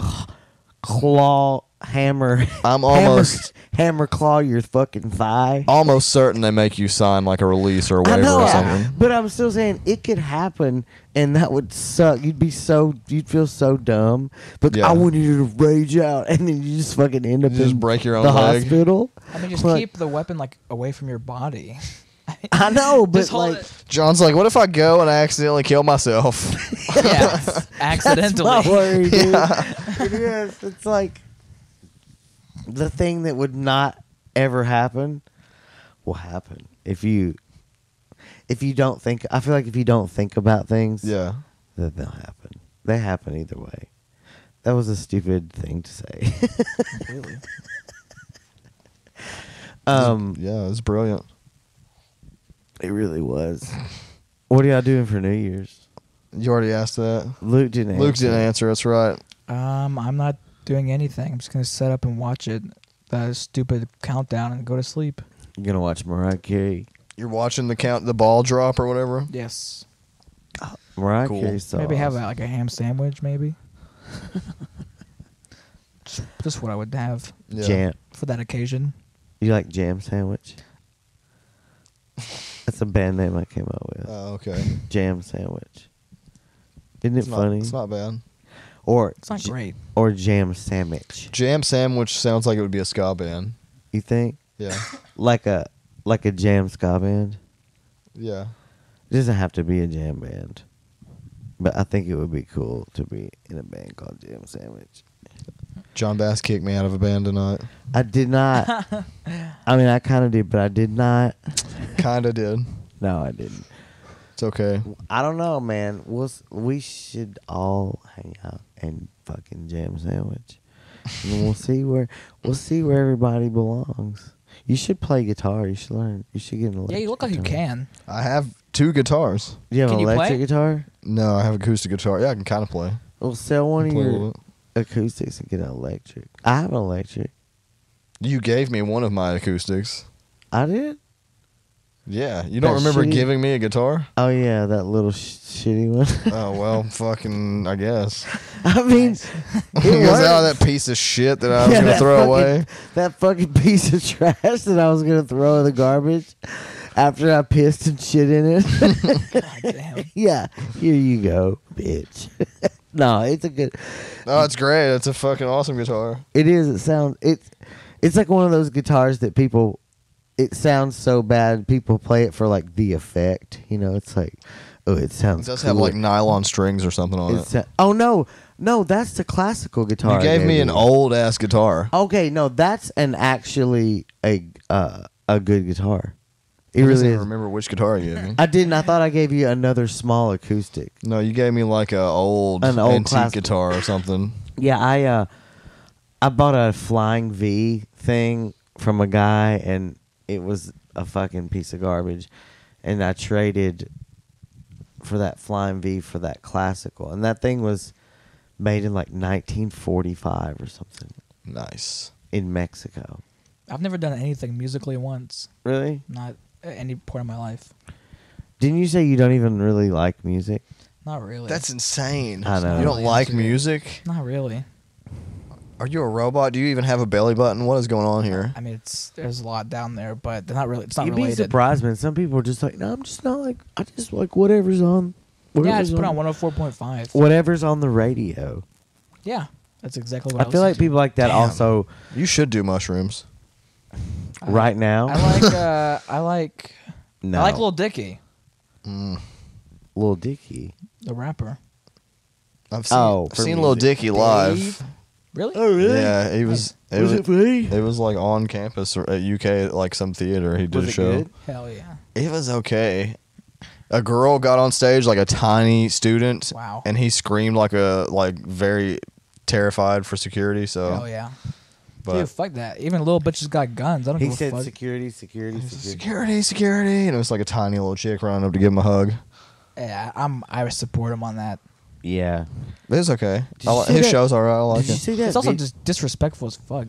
claw hammer. I'm almost hammer claw your fucking thigh. almost certain they make you sign like a release or a I waiver know, or something. but I'm still saying it could happen, and that would suck. You'd feel so dumb. But Yeah. I wanted you to rage out, and then you just fucking end up You just in break your own the leg. hospital. I mean, just Like, keep the weapon like away from your body. I know, but Just hold like, it. John's like, what if I go and I accidentally kill myself? Yeah, accidentally. that's my worry, dude. It is. It's like the thing that would not ever happen will happen if you don't think. I feel like if you don't think about things, Yeah. that they'll happen. They happen either way. That was a stupid thing to say. Really? Yeah, it's brilliant. It really was. What are y'all doing for New Year's? You already asked that. Luke didn't Luke answer. didn't answer. That's right. I'm not doing anything. I'm just gonna set up and watch it. That stupid countdown and go to sleep. You're gonna watch Mariah Carey. You're watching the ball drop or whatever. Yes. Mariah Cool. Carey's so Maybe have awesome. like a ham sandwich. Maybe. Just what I would have Yeah. Jam. for that occasion. You like Jam Sandwich? That's a band name I came up with. Oh, okay. Jam Sandwich. Isn't it It's funny? It's not bad. Or It's not great. Or Jam Sandwich. Jam Sandwich sounds like it would be a ska band. You think? Yeah. Like a jam ska band? Yeah. It doesn't have to be a jam band. But I think it would be cool to be in a band called Jam Sandwich. John Bass kicked me out of a band tonight. I did not. I mean, I kind of did, but I did not. Kinda did. No, I didn't. It's okay. I don't know, man. We should all hang out and fucking Jam Sandwich, and we'll see where everybody belongs. You should play guitar. You should learn. You should get an electric. Yeah, you look like you guitar. can. I have 2 guitars. Do you have Can an you electric play? guitar? No, I have acoustic guitar. Yeah, I can kind of play. Well, sell one of Play a your little bit. acoustics and get an electric. I have an electric. You gave me one of my acoustics. I did. Yeah. You don't That remember shitty- giving me a guitar? Oh yeah, that little shitty one. Oh, well, fucking, I guess. I mean, Nice. it He goes, oh, works. that piece of shit that I was Yeah, going to that throw fucking- away. That fucking piece of trash that I was gonna throw in the garbage after I pissed and shit in it. God damn. Yeah, here you go, bitch. No, it's a good. Oh, it's great. It's a fucking awesome guitar. It is. It sounds. It's like one of those guitars that people it sounds so bad. People play it for like the effect. You know, it's like, oh, it sounds. It does cool. have like nylon strings or something on it. Oh no, that's the classical guitar. You gave me an old ass guitar. Okay, no, that's actually a good guitar. It I really don't is. remember which guitar you gave me. I didn't. I thought I gave you another small acoustic. No, you gave me like an old antique classical guitar or something. Yeah, I bought a Flying V thing from a guy, and it was a fucking piece of garbage. And I traded for that Flying V for that classical, and that thing was made in like 1945 or something. Nice. In Mexico. I've never done anything musically once. Really? Not at any point in my life. Didn't you say you don't even really like music? Not really. That's insane. I know. You don't Really like into it. music? Not really. Are you a robot? Do you even have a belly button? What is going on here? I mean, there's a lot down there, but they're not really. It's not You'd be related. surprised, man. Some people are just like, no, I'm just not like. I just like whatever's on. Yeah, I just put on 104.5. Whatever's on the radio. Yeah, that's exactly what I I feel like listen to. people like that Damn. also You should do mushrooms. right now. I like No. I like Lil Dicky, Lil Dicky. the rapper. I've seen, Oh, I've for seen Lil music. Dicky live. Dave? Really? Oh, really? Yeah, he was. It Was was, it free? it was like on campus or at UK at like some theater. He did Was a it show. good? Hell yeah! It was okay. A girl got on stage, like a tiny student. Wow. And he screamed like very terrified for security. So. Hell yeah! But Dude, fuck that. Even little bitches got guns. I don't He give said a fuck. security. security, and it was like a tiny little chick running up to give him a hug. Yeah, I support him on that. Yeah. It was okay. Did you see His that- show's alright. I like Did you it. see that? It's also vid- just disrespectful as fuck.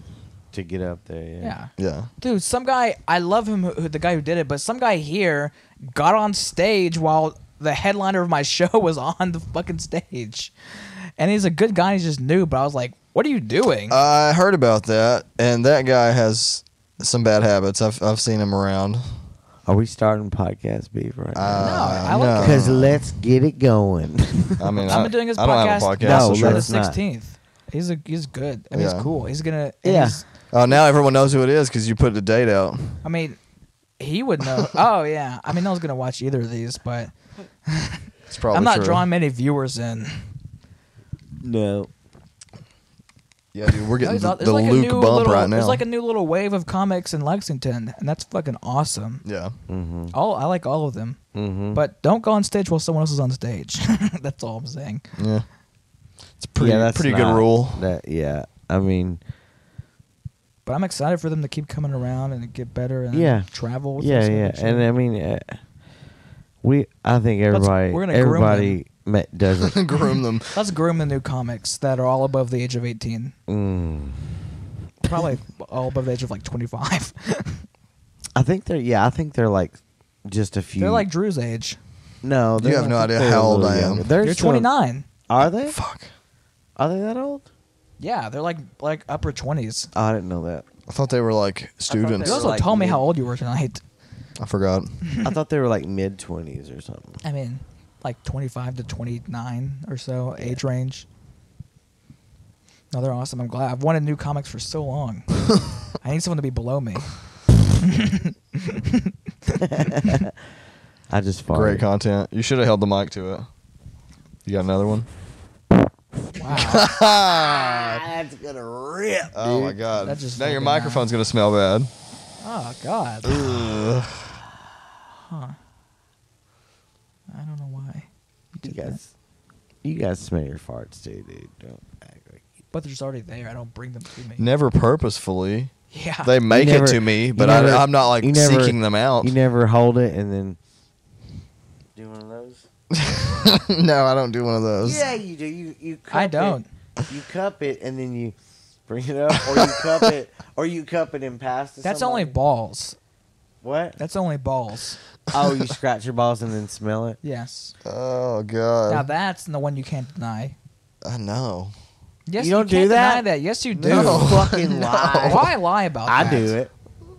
to get up there. Yeah. Yeah. Dude, some guy, I love him, the guy who did it, but some guy here got on stage while the headliner of my show was on the fucking stage. And he's a good guy, he's just new, but I was like, what are you doing? I heard about that, and that guy has some bad habits. I've seen him around. Are we starting podcast beef right now? I like it. Because let's get it going. I mean, I've been doing his I don't have a podcast. podcast. No, so on sure. the let's not. 16th. He's good. I mean, Yeah. he's cool. He's gonna. and Yeah. he's- Oh, now everyone knows who it is because you put the date out. I mean, he would know. Oh yeah. I mean, no one's gonna watch either of these, but It's probably I'm not true. drawing many viewers in. No. Yeah, dude, we're getting There's the like a Luke new bump little- right now. There's like a new little wave of comics in Lexington, and that's fucking awesome. Yeah. Mm-hmm. I like all of them, Mm-hmm. but don't go on stage while someone else is on stage. That's all I'm saying. Yeah. It's pretty that's pretty good not- rule. Yeah. I mean, But I'm excited for them to keep coming around and get better and Yeah. travel. With yeah, us yeah. shit. And I mean, I think everybody, we're gonna groom doesn't. Groom them. Let's groom the new comics that are all above the age of 18. Probably all above the age of like 25. I think they're like just a few. They're like Drew's age. no. You they're have like- no idea they're how a old little I am. younger. They're You're still- 29. Are they? Fuck. Are they that old? Yeah, they're like upper 20s. Oh, I didn't know that. I thought they were like You students. were also like told me mid- how old you were tonight. I forgot. I thought they were like mid-20s or something. I mean, like 25 to 29 or so age range. No, they're awesome. I'm glad. I've wanted new comics for so long. I need someone to be below me. I just farted. Great content. You should have held the mic to it. You got another one? Wow. That's gonna rip. Oh my god. That just Now your fucking microphone's gonna smell bad. Oh, God. Ugh. Huh. I don't know why. You guys smell your farts too, dude. Don't act like. But they're just already there. I don't bring them to me. Never purposefully. Yeah. They make never- it to me, you but never- I'm not like you never- seeking them out. You never hold it and then do one of those. No, I don't do one of those. Yeah, you do. You cup I don't. You cup it and then you bring it up, or you cup it and pass to That's somebody. only balls. What? That's only balls. Oh, you scratch your balls and then smell it. Yes. Oh god. Now that's the one you can't deny. I know. Yes, You don't can't do that? deny that. Yes, you do. No. Fucking lie. Why lie about I that? do it.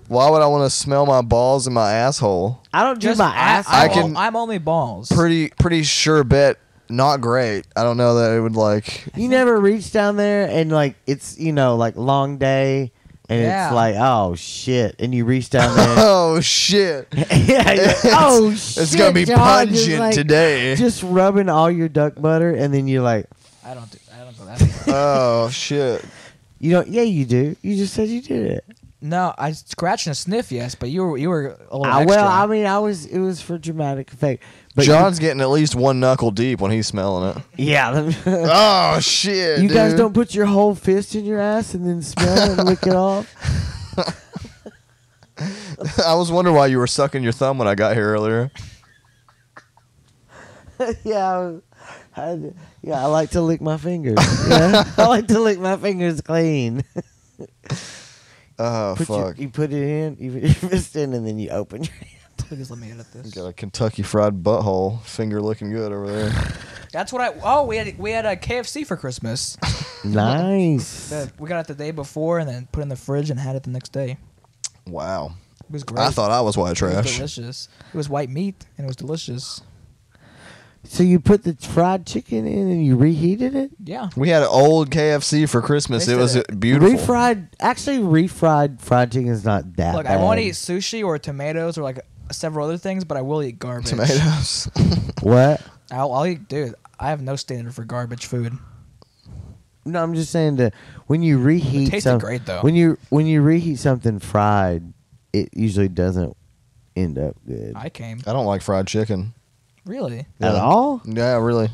Why would I want to smell my balls in my asshole? I don't do Just, my ass. I'm only balls. Pretty sure bet not great. I don't know that it would like. You never reach down there and like it's like long day, And Yeah. it's like, oh shit, and you reach down there. Oh shit! Yeah, you're like, oh shit, It's gonna be John, just pungent like- today. Just rubbing all your duck butter, and then you're like, I don't go that far. Oh shit! you know, yeah, you do. You just said you did it. No, I scratch and sniff, yes, but you were a little Well, extra. I mean, it was for dramatic effect. But John's getting at least one knuckle deep when he's smelling it. yeah. Oh shit! You guys dude. don't put your whole fist in your ass and then smell it and lick it off. I was wondering why you were sucking your thumb when I got here earlier. Yeah, I like to lick my fingers. Yeah? I like to lick my fingers clean. Oh fuck! You put it in, you put your fist in, and then you open your hand. Please let me edit this. Got a Kentucky Fried Butthole finger looking good over there. That's what we had a KFC for Christmas. Nice. We got it the day before and then put it in the fridge and had it the next day. Wow. It was great. I thought I was white It was trash. delicious. It was white meat and it was delicious. So you put the fried chicken in and you reheated it? Yeah. We had an old KFC for Christmas. They It was said beautiful. Refried fried chicken is not that Look, bad. I won't eat sushi or tomatoes or like several other things, but I will eat garbage. Tomatoes. What? I'll eat, dude. I have no standard for garbage food. No, I'm just saying that when you reheat tasted something, great, though. when you reheat something fried, it usually doesn't end up good I came. I don't like fried chicken. Really? at Yeah. all. Yeah, really.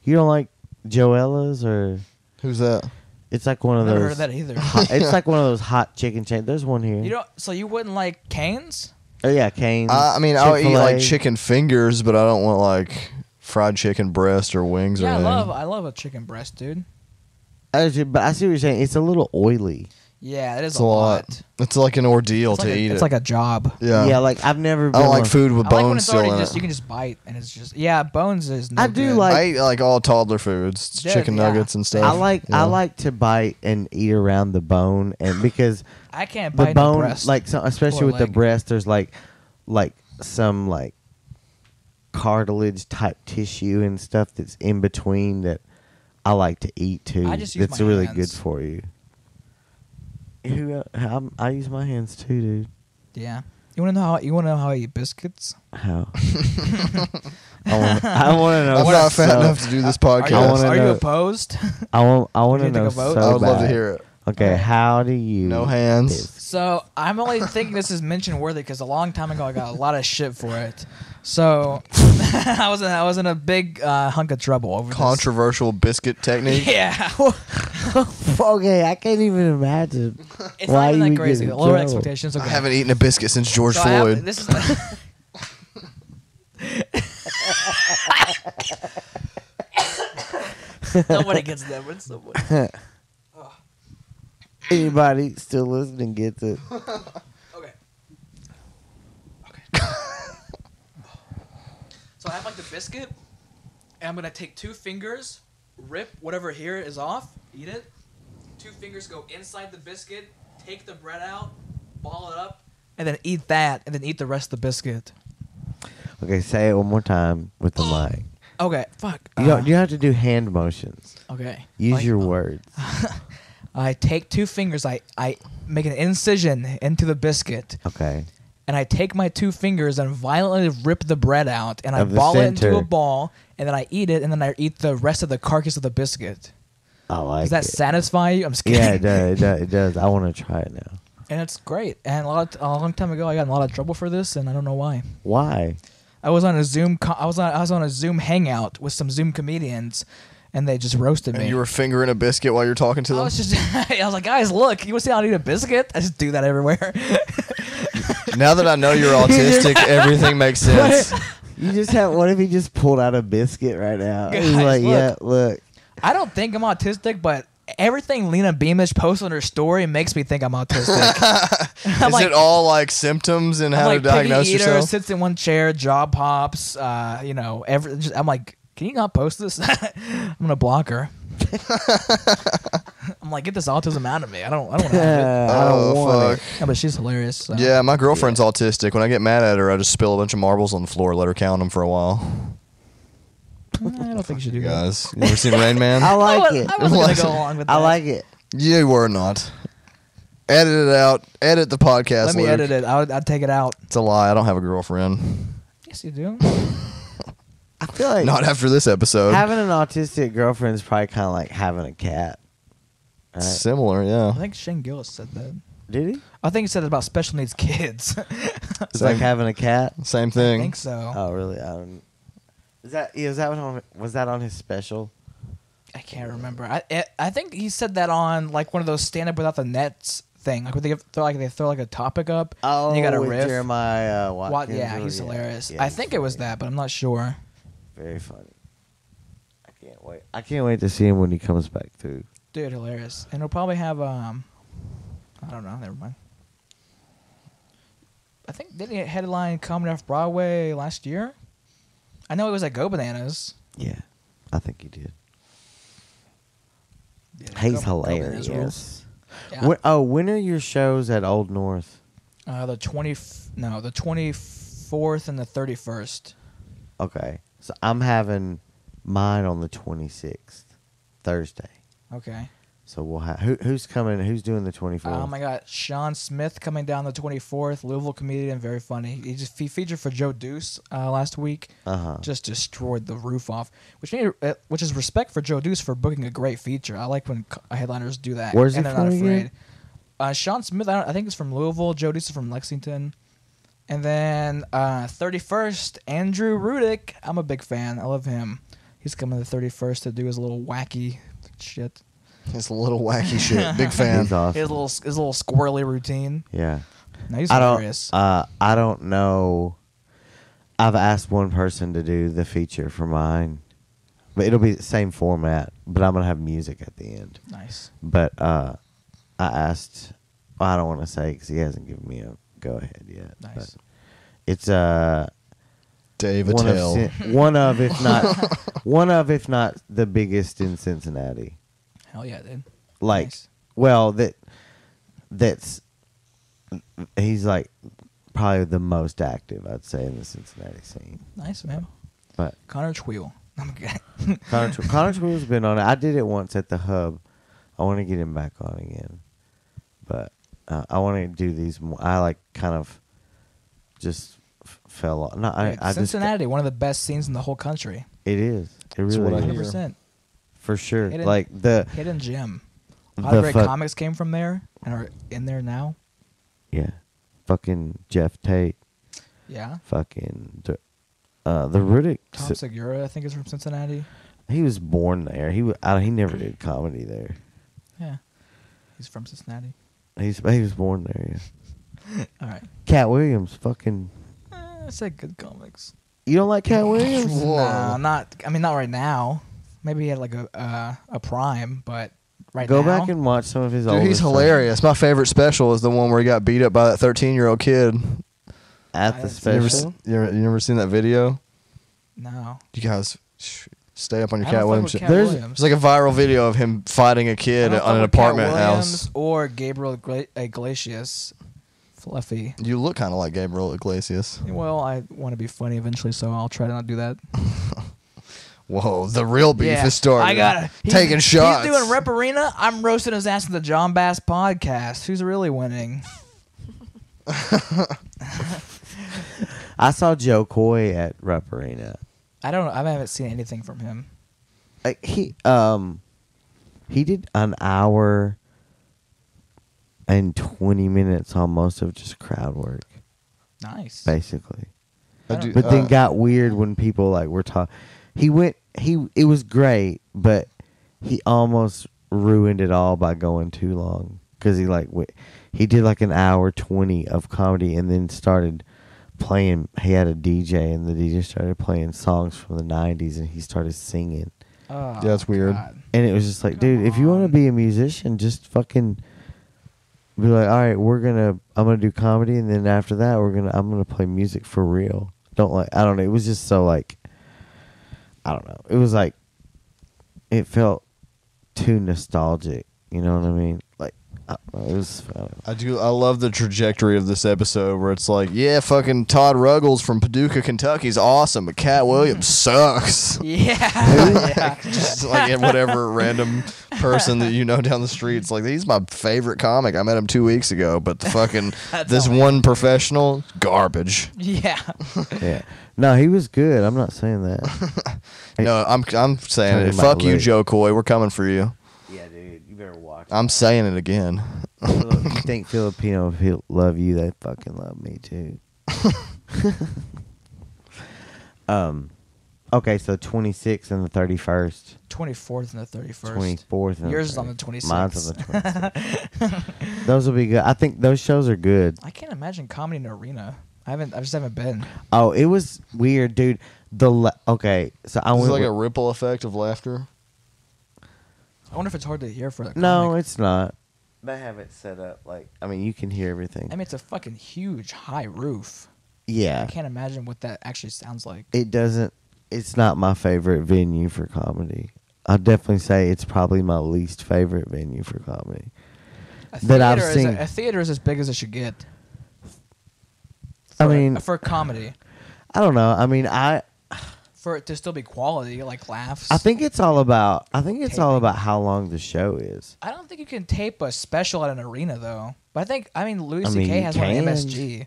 You don't like Joella's or Who's that? it's like one of Never those. heard that either. It's like one of those hot chicken chains. There's one here. You don't. So you wouldn't like Cane's? Oh yeah, Cane's. I mean, I'll eat Chick-fil-A. like chicken fingers, but I don't want like fried chicken breast or wings or Yeah, anything. I love a chicken breast, dude. But I see what you're saying. It's a little oily. Yeah, it is It's a lot. It's like an ordeal It's to like eat it's it. like a job. Yeah. Like I've never. I Been don't like one- food with I like when bones it's still already in just it. you can just bite and it's just bones is. No I do good. like- I eat like all toddler foods, Yeah, chicken yeah. nuggets and stuff. I like to bite and eat around the bone, and because I can't the bite no bone, breast. like especially or with the leg. breast, there's like some like cartilage type tissue and stuff that's in between that I like to eat too. I just use that's my really hands. good for you. I use my hands too, dude. Yeah. You want to know how I eat biscuits? How? I want to know. I'm not fat so- enough to do this Are, podcast. wanna are you know- opposed? I want You to take know a vote? so I would love to bad. hear it. Okay, Alright. how do you? No hands. piss? So I'm only thinking this is mention worthy because a long time ago I got a lot of shit for it. So I was in a big hunk of trouble over Controversial biscuit this. technique. Yeah. Okay, I can't even imagine. It's Why not even you that would crazy. get in Lower trouble. expectations. Okay. I haven't eaten a biscuit since George So I have- Floyd. this is. Nobody gets that, but someone. Anybody still listening gets it. Okay. So I have like the biscuit, and I'm gonna take 2 fingers, rip whatever here is off, eat it. 2 fingers go inside the biscuit, take the bread out, ball it up, and then eat that, and then eat the rest of the biscuit. Okay, say it one more time with the mic. Okay, fuck. You don't. You have to do hand motions. Okay. Use Like, your words. I take 2 fingers, I make an incision into the biscuit, Okay. and I take my 2 fingers and violently rip the bread out, and I Of the ball it into center. a ball, and then I eat it, and then I eat the rest of the carcass of the biscuit. I like Does that it. satisfy you? I'm just kidding. Yeah, it does. It does. I want to try it now. And it's great. And a long time ago, I got in a lot of trouble for this, and I don't know why. Why? I was on a Zoom. I was on a Zoom hangout with some Zoom comedians, and they just roasted me. And you were fingering a biscuit while you're talking to I them? was just. I was like, guys, look. You want to see how I eat a biscuit? I just do that everywhere. Now that I know you're autistic, everything makes sense. You just have. What if he just pulled out a biscuit right now? He's Guys, like, look. yeah, look. I don't think I'm autistic, but everything Lena Beamish posts on her story makes me think I'm autistic. I'm Is it all like symptoms and I'm how like to diagnose picky eater, yourself? sits in one chair, jaw pops. I'm like, can you not post this? I'm gonna block her. I'm like, get this autism out of me. I don't want to have it. I don't want fuck. it. Yeah, but she's hilarious. So. Yeah, my girlfriend's autistic. When I get mad at her, I just spill a bunch of marbles on the floor, let her count them for a while. I don't think you should do You that. guys, you ever seen Rain Man? I like I it. wasn't gonna go along with that. I like it. You were not. Edit it out. Edit the podcast. Let me Luke. edit it. I'd take it out. It's a lie. I don't have a girlfriend. Yes, you do. I feel like Not after this episode. having an autistic girlfriend is probably kind of like having a cat. Right? Similar, yeah. I think Shane Gillis said that. Did he? I think he said it about special needs kids. It's like having a cat. Same I thing. think so. Oh, really? Was that on his special? I can't remember. I think he said that on like one of those stand up without the nets thing. Like when they throw like a topic up. Oh, and you got a with riff. Jeremiah Watkins. Yeah, he's hilarious. Yeah, I think it was that, but I'm not sure. very funny. I can't wait. I can't wait to see him when he comes back too. Dude, hilarious. And he'll probably have I don't know. Never mind. I think didn't he headline Comedy Off Broadway last year? I know it was at Go Bananas. Yeah, I think he did. Yeah, He's Go Bananas hilarious. rules. Yeah. When are your shows at Old North? The 24th and the 31st. Okay, so I'm having mine on the 26th, Thursday. Okay. So we'll have who's coming? Who's doing the 24th? I got Sean Smith coming down the 24th. Louisville comedian, very funny. He featured for Joe Deuce last week. Just destroyed the roof off. Which is respect for Joe Deuce for booking a great feature. I like when headliners do that. Where's and he they're from not afraid. again? Sean Smith, I think is from Louisville. Joe Deuce is from Lexington. And then 31st, Andrew Rudick. I'm a big fan. I love him. He's coming the 31st to do his little wacky shit. His little wacky shit. Big fan. He's awesome. His little squirrely routine. Yeah. No, he's hilarious. I don't know. I've asked one person to do the feature for mine, but it'll be the same format. But I'm gonna have music at the end. Nice. But I asked. Well, I don't want to say because he hasn't given me a go ahead yet. Nice. But it's Dave one Attell. one of if not the biggest in Cincinnati. Hell yeah, dude. Like, Nice. well, that's he's like probably the most active, I'd say, in the Cincinnati scene. Nice, man. But Connor Tweel. I'm good. Connor Twill's been on it. I did it once at the Hub. I want to get him back on again, but I want to do these more. I like kind of just fell off. No, I Cincinnati, one of the best scenes in the whole country. It is. It That's what really I is. hear. 100%. For sure. Hidden- Like the Hidden gem. A lot of the great comics came from there and are in there now. yeah, fucking Jeff Tate. Yeah. Fucking the Riddick. Tom Segura, I think, is from Cincinnati. He was born there. He never did comedy there. Yeah. He's from Cincinnati. He was born there. Yeah. All right. Cat Williams. Fucking. I said good comics. You don't like Cat Williams? Whoa. No, not right now. Maybe he had like a prime, but right Go now. back and watch some of his Dude, old he's hilarious. My favorite special is the one where he got beat up by that 13-year-old kid. At the You You special. never seen that video? No. You guys stay up on your I Cat don't fuck Williams. with Cat There's- Williams. There's like a viral video of him fighting a kid I don't on an fuck with Cat apartment Williams house. or Gabriel Iglesias. Fluffy. You look kind of like Gabriel Iglesias. Well, I want to be funny eventually, so I'll try to not do that. Whoa, the real beef is starting. I got taking shots. He's doing Rep Arena. I'm roasting his ass in the John Bass podcast. Who's really winning? I saw Joe Coy at Rep Arena. I haven't seen anything from him. He did an hour and 20 minutes almost of just crowd work, Nice. basically. do- But then got weird when people like were talking. It was great, but he almost ruined it all by going too long because he did like an hour 20 of comedy and then started playing. He had a DJ and the DJ started playing songs from the 90s and he started singing. Oh, Yeah, that's weird. God. And it was just like, Come dude, if you want to on. be a musician, just fucking be like, all right, I'm gonna do comedy, and then after that, I'm gonna play music for real. I don't know. It was just so like, I don't know. It was like, it felt too nostalgic You know what I mean? Like, it was fun. I love the trajectory of this episode where it's like, yeah, fucking Todd Ruggles from Paducah, Kentucky's awesome, but Cat Williams sucks. Yeah. Just like whatever random person that you know down the street. It's like, he's my favorite comic. I met him 2 weeks ago, but the fucking this one professional, garbage. Yeah. Yeah. No, he was good. I'm not saying that. No, I'm saying it. Talking Fuck about you, Luke. Joe Coy. We're coming for you. Yeah, dude. You better watch. I'm saying it again. Look, you think Filipino love you? They fucking love me too. Okay, so 26th and the 31st. 24th and the 31st. 24th. And Yours is on the 26th. Mine's on the 26th. Those will be good. I think those shows are good. I can't imagine comedy in an arena. I just haven't been. Oh, it was weird, dude. Okay, so I Is went. it like a ripple effect of laughter? I wonder if it's hard to hear for the No, comic. it's not. They have it set up like. I mean, you can hear everything. I mean, it's a fucking huge high roof. Yeah. I can't imagine what that actually sounds like. It doesn't. It's not my favorite venue for comedy. I'd definitely say it's probably my least favorite venue for comedy. That I've seen. A theater is as big as it should get. I mean, for comedy, I don't know. I mean, for it to still be quality, like laughs. I think it's all about. all Taping. about how long the show is. I don't think you can tape a special at an arena though. But I mean, Louis I mean, C.K. you has one at can. MSG,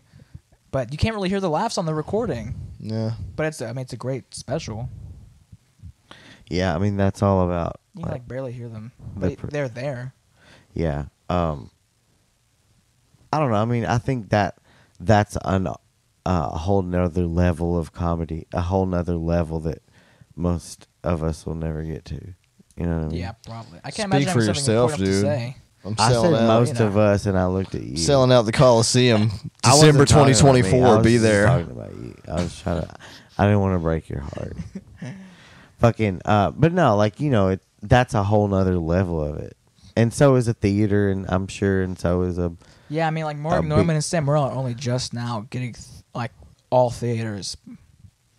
but you can't really hear the laughs on the recording. Yeah. But it's a great special. Yeah, I mean that's all about. You can like barely hear them, the but they're there. Yeah. I don't know. I mean, I think that's a whole nother level of comedy, a whole nother level that most of us will never get to. You know what I mean? Yeah, probably. I Speak can't imagine for having something yourself, important dude. to say. I'm I selling said out. most you of know. us, and I looked at you. Selling out the Coliseum, I wasn't December talking about me. 2024. I was Be just there. talking about you. I was trying to. I didn't want to break your heart. Fucking. But no, like that's a whole nother level of it, and so is a theater, and I'm sure, and so is a. Yeah, I mean, like Mark Norman and Sam Morril are only just now getting like all theaters.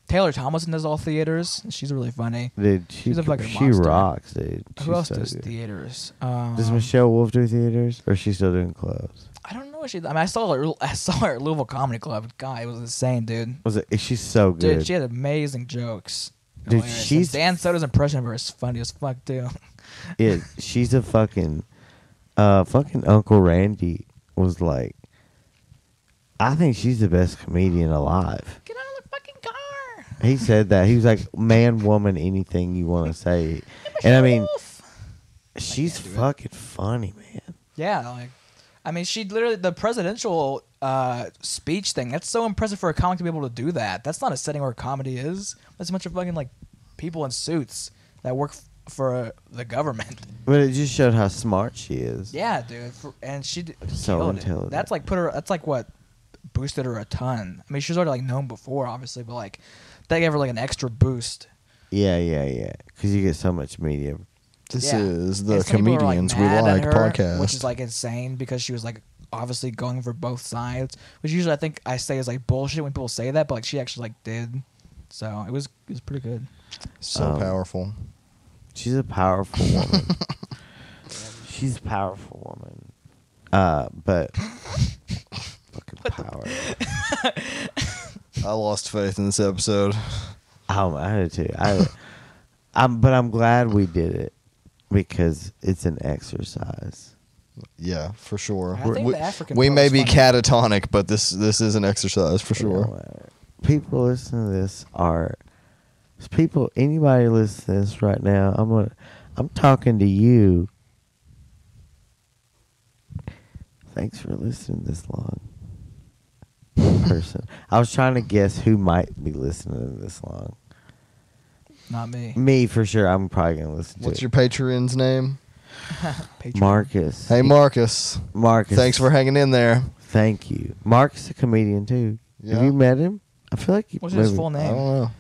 Taylor Tomlinson does all theaters. She's really funny. Dude, She's a fucking she monster. rocks, dude. She's Who else so does good. theaters? Does Michelle Wolf do theaters, or is she still doing clubs? I don't know what she. I mean, I saw her at Louisville Comedy Club. God, it was insane, dude. She's so good. Dude, she had amazing jokes. Dude, Hilarious. she's- And Dan Soda's impression of her is funny as fuck too. She's a fucking Uncle Randy was like, I think she's the best comedian alive. Get out of the fucking car. He said that. He was like, man, woman, anything you want to say. And I mean, she's can't do it. fucking funny, man. Yeah, like, I mean, she literally the presidential speech thing. That's so impressive for a comic to be able to do that. That's not a setting where comedy is. That's a bunch of fucking like people in suits that work for the government. But it just showed how smart she is. Yeah, dude. And she So killed it. intelligent. That's like That's like what boosted her a ton. I mean, she was already like known before, obviously, but like that gave her like an extra boost. Yeah. Because you get so much media. This Yeah. is the And some people were, Comedians We mad at Like her, podcast. which is like insane because she was like obviously going for both sides, which usually I think I say is like bullshit when people say that, but like she actually like did. So it was pretty good. so powerful. She's a powerful woman. She's a powerful woman. But fucking power. I lost faith in this episode. Oh, I did too. But I'm glad we did it because it's an exercise. Yeah, for sure. I think we the African we part may was be funny. catatonic, but this is an exercise for You know, sure. people listening to this are anybody listening to this right now. I'm talking to you. Thanks for listening this long. Person. I was trying to guess who might be listening this long. Not me. Me for sure. I'm probably gonna listen to What's it. your Patreon's name? Patreon. Marcus. Hey, Marcus. Marcus. Thanks for hanging in there. Thank you. Marcus is a comedian too. Yeah. Have you met him? I feel like you. What's his maybe- full I name? don't know.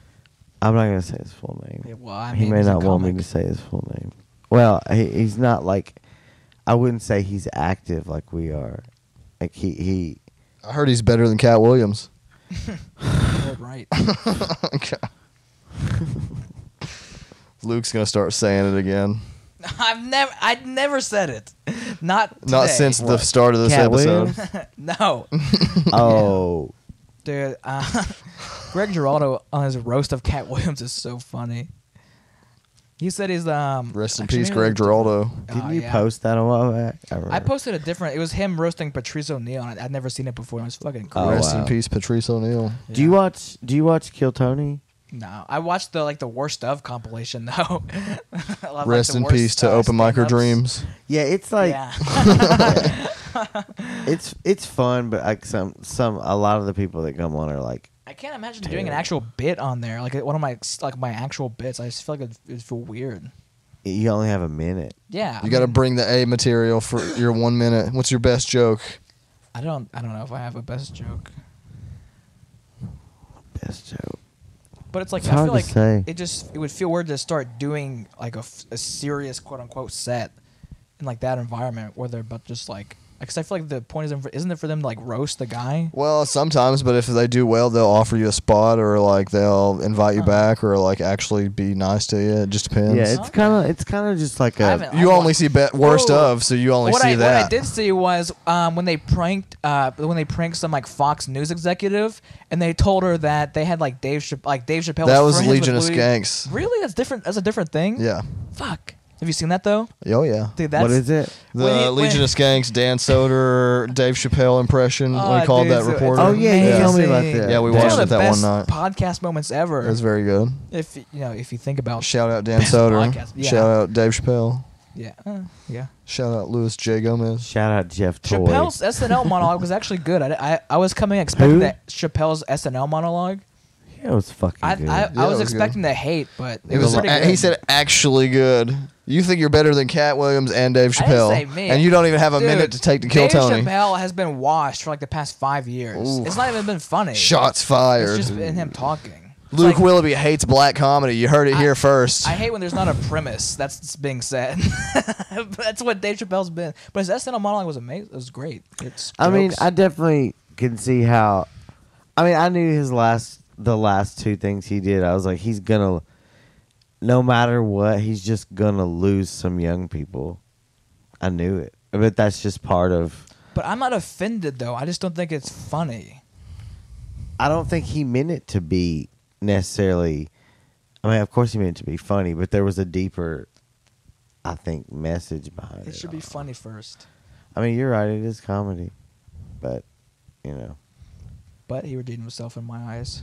I'm not gonna say his full name. Yeah, well, I mean, He may he's a not want me comic. to say his full name. Well, he's not like. I wouldn't say he's active like we are. Like he I heard he's better than Cat Williams. You're right. Okay. Luke's gonna start saying it again. I'd never said it. Not today. Not since the start of this Cat episode. Williams? No. Oh. Dude, Greg Giraldo on his roast of Cat Williams is so funny. He said he's Rest in actually, peace, Greg Giraldo. Didn't you yeah. post that a while back? I posted a different. It was him roasting Patrice O'Neal. And I'd never seen it before. It was fucking cool. Oh, Rest in wow. peace, Patrice O'Neal. Do you watch Kill Tony? No, I watched the worst of compilation though. I love, Rest the in worst, peace to Open Micer stand-ups. Dreams. Yeah, it's like Yeah. it's fun, but like a lot of the people that come on are like, I can't imagine doing an actual bit on there. Like one of my actual bits. I just feel like it'd feel weird. you only have a minute. Yeah. You got to bring the A material for your 1 minute. What's your best joke? I don't know if I have a best joke. Best joke. But it's like It's I hard feel to like say. it would feel weird to start doing like a serious quote unquote set in like that environment where they're about just like because I feel like the point isn't it for them to like roast the guy? Well, sometimes, but if they do well, they'll offer you a spot or like they'll invite you back or like actually be nice to you. It just depends. Yeah, it's kind of just like I a. haven't- You only see worst Whoa. of, so you only What see I that. did see was when they pranked some like Fox News executive and they told her that they had like Dave Chappelle. That was friends Legion with of Louis- Skanks. Really, that's different. That's a different thing. Yeah. Fuck. Have you seen that though? Oh yeah. Dude, that's What is it? The When he- Legion when- of Skanks, Dan Soder, Dave Chappelle impression when he called dude, that so- reporter. Oh yeah, you amazing. told me about that. Yeah, we It's watched one it of the that best one night. podcast moments ever. It was very good. If you think about Shout out Dan Best Soder. podcast. Yeah. Shout out Dave Chappelle. yeah. Shout out Louis J. Gomez. Shout out Jeff Toy. Chappelle's SNL monologue was actually good. I was coming expecting Who? that Chappelle's SNL monologue. Yeah, it was fucking I good. I, Yeah, I it was was expecting to hate, but It was. pretty good. He said actually good. You think you're better than Cat Williams and Dave I didn't Chappelle, say me. and you don't even have a Dude, minute to take to kill Dave Tony. Chappelle has been washed for like the past 5 years. Ooh. It's not even been funny. Shots fired. It's just been him talking. It's Luke like, Willoughby hates black comedy. You heard it here first. I hate when there's not a premise that's being said. That's what Dave Chappelle's been. But his SNL monologue was amazing. It was great. It's I mean, jokes. I definitely can see how. I mean, I knew the last two things he did. I was like, he's gonna, no matter what, he's just gonna lose some young people. I knew it, but that's just part of. But I'm not offended though. I just don't think it's funny. I don't think he meant it to be necessarily. I mean, of course he meant it to be funny, but there was a deeper, I think, message behind it. It should be funny first. I mean, you're right. It is comedy, but you know. But he redeemed himself in my eyes.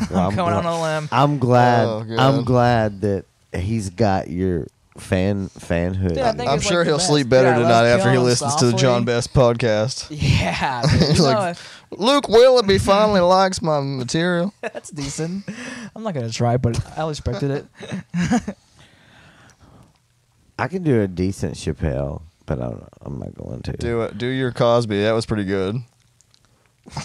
Well, I'm going on a limb. I'm glad. Oh, God. I'm glad that he's got your fanhood. Dude, I think I'm it's sure like the he'll best. sleep better Dude, I love tonight after he killing listens to the softly. John Best podcast. Yeah, dude, He's you like, know, Luke Willoughby finally likes my material. that's decent. I'm not gonna try, but I respected it. I can do a decent Chappelle, but I'm not going to. Do it. Do your Cosby. That was pretty good.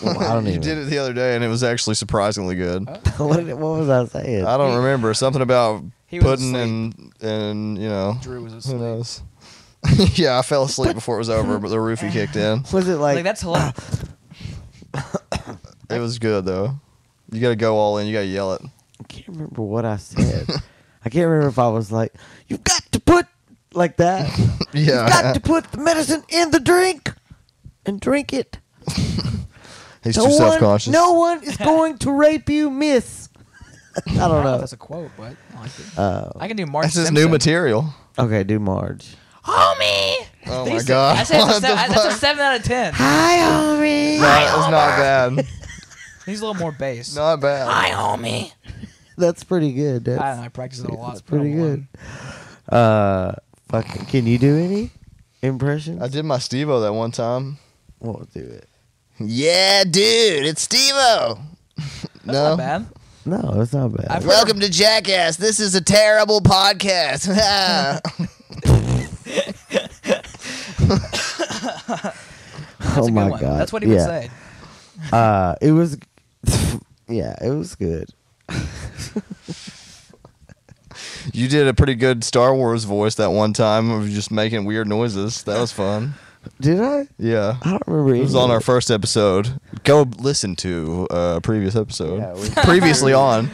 Well, I don't You even. did it the other day, and it was actually surprisingly good. what was I saying? I don't remember something about He was pudding asleep. and you know Drew was who asleep. knows. Yeah, I fell asleep before it was over, but the roofie kicked in. Was it Like like? that's hilarious. It was good though. You got to go all in. You got to yell it. I can't remember what I said. I can't remember if I was like, "You've got to put like that. Yeah. You've got to put the medicine in the drink and drink it. He's too self-conscious. No one is going to rape you, miss." I don't I don't know if know. that's a quote, but I like it. I can do Marge That's his Simpson. new material. Okay, do Marge. Homie. Oh They my used to- god. I said What the that's a fuck? 7 out of 10. Hi, homie. That was not bad. He's a little more bass. Not bad. Hi, homie. That's pretty good. That's, I don't know. I practice it a lot. that's pretty good. Fucking, can you do any impressions? I did my Steve-O that one time. We'll do it. Yeah, dude, it's Steve-O. That's No. not bad. No, it's not bad. I've heard- Welcome to Jackass. This is a terrible podcast. That's Oh a good my one. God. That's what he would Yeah. say. It was, yeah, it was good. You did a pretty good Star Wars voice that one time of just making weird noises. That was fun. Did I? Yeah. I don't remember. It was any on of our first episode. Go listen to a previous episode. Yeah, we- Previously on.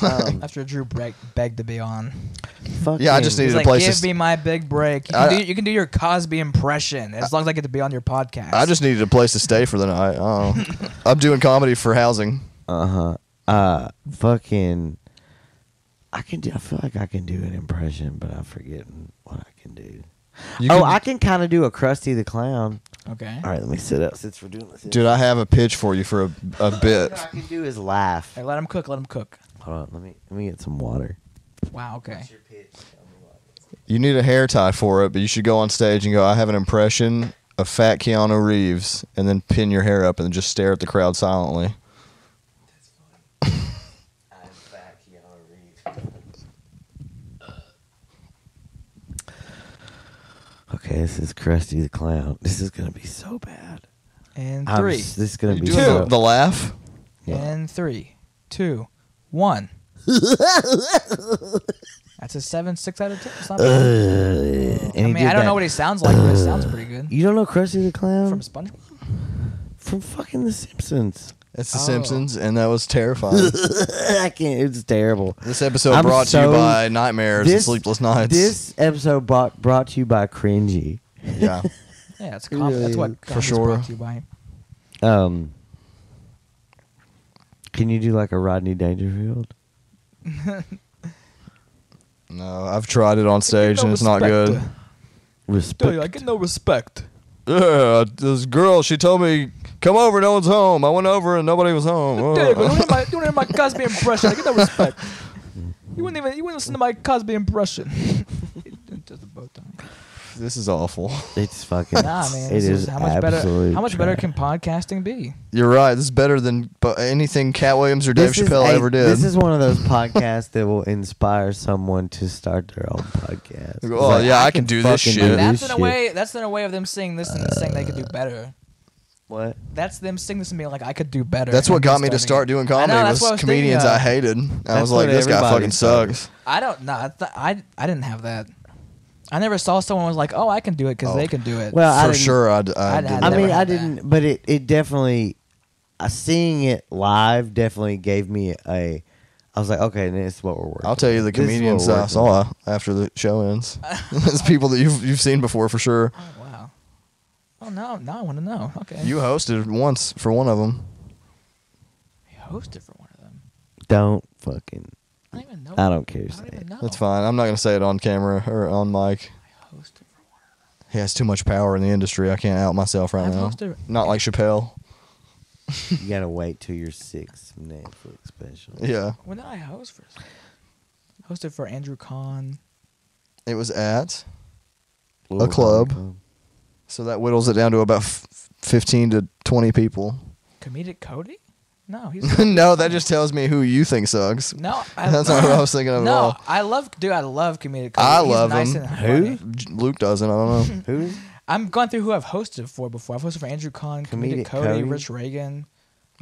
After Drew begged to be on. Yeah, I just He's needed like, a place give me my big break. You can do your Cosby impression as long as I get to be on your podcast. I just needed a place to stay for the night. Oh, I'm doing comedy for housing. Fucking. I feel like I can do an impression, but I'm forgetting what I can do. I can kind of do a Krusty the Clown. Okay. All right, let me sit up since we're doing this. Dude, I have a pitch for you for a bit. What I can do is laugh. Hey, let him cook. Let him cook. Hold on, let me get some water. Wow. Okay. What's your pitch? Tell me what it is. You need a hair tie for it, but you should go on stage and go, I have an impression of fat Keanu Reeves, and then pin your hair up and just stare at the crowd silently. That's funny. I'm fat Keanu Reeves. Okay, this is Krusty the Clown. This is gonna be so bad. And 3. This is gonna be Do so. the laugh. Yeah. And 3, 2, 1. That's a 7.6 out of 10. It's not bad. I mean, I don't know what he sounds like, but it sounds pretty good. You don't know Krusty the Clown From SpongeBob? from fucking The Simpsons. It's The Simpsons, and that was terrifying. I can't. It's terrible. This episode I'm brought to you so- by nightmares and sleepless nights. This episode brought to you by Cringy. Yeah. Yeah, it's that's what For comedy's sure. brought to you by. Can you do like a Rodney Dangerfield? No, I've tried it on stage, and it's not good. Respect. I get no respect. Yeah, this girl, she told me, come over, no one's home. I went over, and nobody was home. There you go. Doing my Cosby impression. I get no respect. You wouldn't listen to my Cosby impression. Just a bow tie. This is awful. It's fucking. Nah, man. It is how much better? absolute How much better trash. can podcasting be? You're right. This is better than anything Cat Williams or Dave Chappelle ever did. This is one of those podcasts that will inspire someone to start their own podcast. Oh, like, yeah, I can do this fucking shit. do That's this in a shit. way. That's in a way of them saying this and saying they could do better. What? That's them saying this and being like, I could do better. That's and what then got me to start starting doing it. I know, comedy that's what I was was thinking comedians of. I hated. I That's was like, what this guy everybody fucking started. sucks. I don't know. I didn't have that. I never saw someone was like, oh, I can do it because they can do it. Well, I For didn't- sure, I I'd did. had I never mean, I had that. didn't, but it definitely, seeing it live definitely gave me I was like, okay, this is what we're working. I'll tell you the This is what comedians we're I working saw after the show ends. It's people that you've seen before for sure. Oh, wow. Oh, now I want to know. Okay. You hosted once for one of them. I hosted for one of them. Don't fucking. I don't even know. I don't care. I don't even know. That's fine. I'm not gonna say it on camera or on mic. I hosted for one of them. He has too much power in the industry. I can't out myself right I've now. hosted- Not like Chappelle. You gotta wait till your 6th Netflix special. Yeah. When did I host for? I hosted for Andrew Kahn. It was at. Little club. Club. So that whittles it down to about 15 to 20 people. Comedic Cody? No, he's No, that just tells me who you think sucks. no. That's not what I was thinking of at No, all. I love Comedic Cody. I He's love nice him. and Who? funny. Luke doesn't. I don't know. Who? I'm going through who I've hosted for before. I've hosted for Andrew Kahn, Comedic Comedic Cody, Cody? Rich Reagan.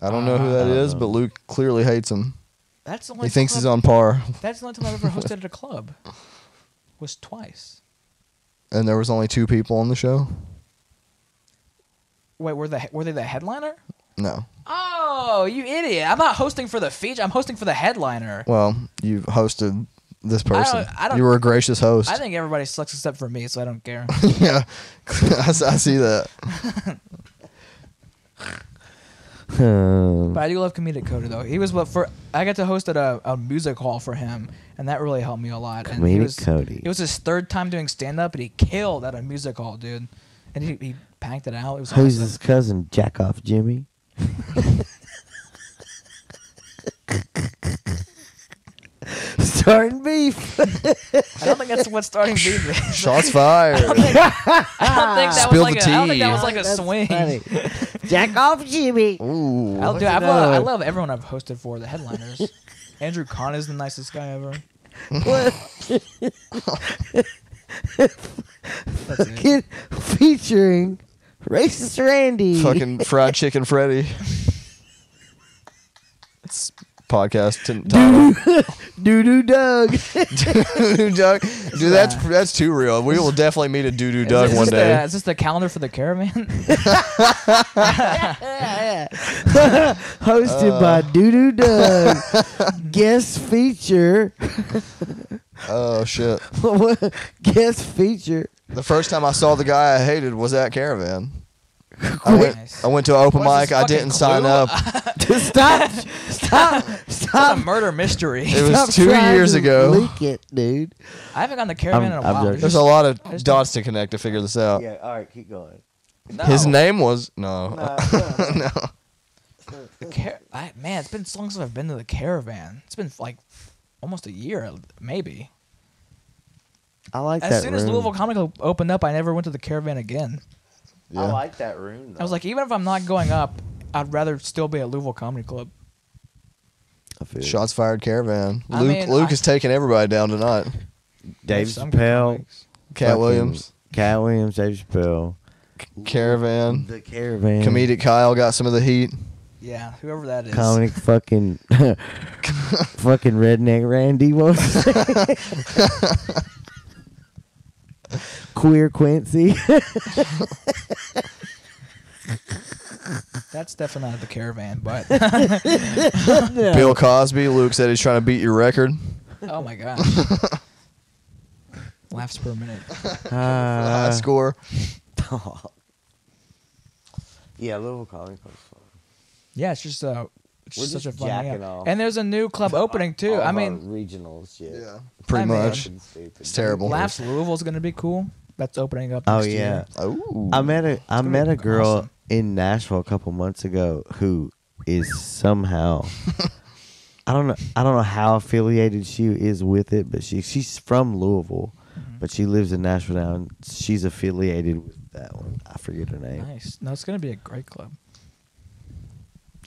I don't know who that is, but Luke clearly hates him. That's the only He thinks time he's on par. That's the only time I've ever hosted at a club. Was twice. And there was only 2 people on the show? Wait, were they the headliner? No. Oh, you idiot! I'm not hosting for the feature. I'm hosting for the headliner. Well, you hosted this person. I don't- You were a gracious host. I think everybody sucks except for me, so I don't care. Yeah. I see that. But I do love Comedic Cody though. He was I got to host at a music hall for him, and that really helped me a lot. And he Comedic was, Cody. It was his 3rd time doing stand up, and he killed at a music hall, dude. And he packed it out. It was Who's awesome. his cousin? Jack off Jimmy. Starting beef. I don't think that's what starting beef is. Shots fired. I don't think that Spilled was like the I don't think tea. that was like a That's swing. funny. Jack off Jimmy. Ooh. Dude, I another one? love everyone I've hosted for, the headliners. Andrew Kahn is the nicest guy ever. What? That's it. Fucking featuring racist Randy. Fucking fried chicken Freddy. podcast title. Doo-doo Doug. Doo-doo Doug. Dude, that's too real. We will definitely meet a Doo-doo Doug one day. Is this the calendar for the caravan? Hosted by Doo-doo Doug. Guest feature. Oh, shit. Guest feature. The first time I saw the guy I hated was at Caravan. I went to an open What is mic. this I didn't fucking sign Clue? up. Stop. It's a murder mystery. It was Stop 2 trying years to ago. Leak it, dude. I haven't gone to caravan in a I'm while. joking. There's a lot of dots to connect to figure this out. Yeah, all right, keep going. No. His name was no. No. Man, it's been so long since I've been to the caravan. It's been like almost a year, maybe. I like As that soon room. as Louisville Comic Club opened up, I never went to the caravan again. Yeah. I like that room, though. I was like, even if I'm not going up, I'd rather still be at Louisville Comedy Club. I feel it. Shots fired Caravan. I Luke mean, is taking everybody down tonight. Dave Some good Chappelle. comics. Cat fucking Williams. Cat Williams, Dave Chappelle. Caravan. The Caravan. Comedic Kyle got some of the heat. Yeah, whoever that is. Comic fucking fucking redneck Randy. What was it? Queer Quincy. That's definitely not at the caravan, but Bill Cosby. Luke said he's trying to beat your record. oh my gosh. Laughs per minute. High score. Yeah, Louisville Comic Club's fun. Yeah, it's just We're such just a fun jacking hangout. off. And there's a new club opening too. All I of mean, our regional shit. Yeah. Pretty I mean, much. Fucking stupid. It's terrible. Laughs Louisville's gonna be cool. That's opening up. Oh Next yeah. year. Oh. I met gonna a be girl awesome. in Nashville a couple months ago who is somehow I don't know how affiliated she is with it, but she's from Louisville, but she lives in Nashville now, and she's affiliated with that one. I forget her name. Nice. No, it's gonna be a great club.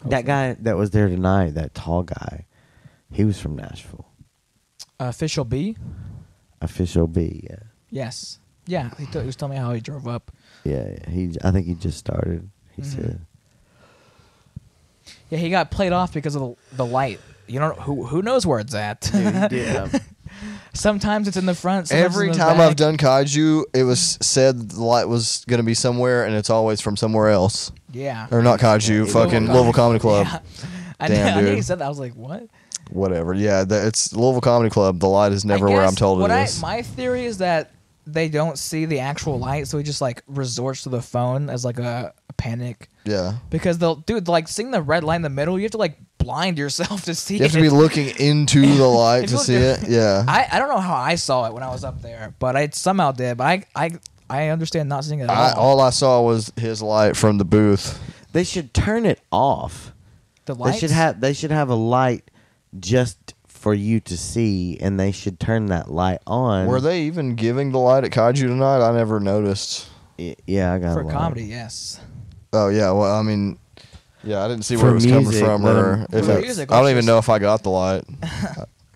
That guy that was there tonight, that tall guy, he was from Nashville. Official B. Official B, yeah. Yes. Yeah. He was telling me how he drove up. Yeah, I think he just started. He Mhm. said. Yeah, he got played off because of the light. You know who knows where it's at. Dude, he did. Sometimes it's in the front. Sometimes Every it's in the time back. I've done kaiju, it was said the light was going to be somewhere, and it's always from somewhere else. Yeah. Or not kaiju, fucking Louisville Comedy Club. Yeah. I Damn, knew he dude. said that. I was like, what? Whatever. Yeah, it's Louisville Comedy Club. The light is never I where guess I'm told it is. My theory is that they don't see the actual light, so he just like resorts to the phone as like a panic. Yeah. Because like seeing the red light in the middle, you have to like blind yourself to see You have it. to be looking into the light If to you see look- it. Yeah. I don't know how I saw it when I was up there, but I somehow did. But I understand not seeing it at all. All I saw was his light from the booth. They should turn it off. The lights? They should have a light just for you to see, and they should turn that light on. Were they even giving the light at kaiju tonight? I never noticed. Yeah, I got for a light. comedy, yes. Oh yeah, well I mean, yeah, I didn't see For where it was coming music, from, let or 'em- if For it, music, I don't let's even just- know if I got the light.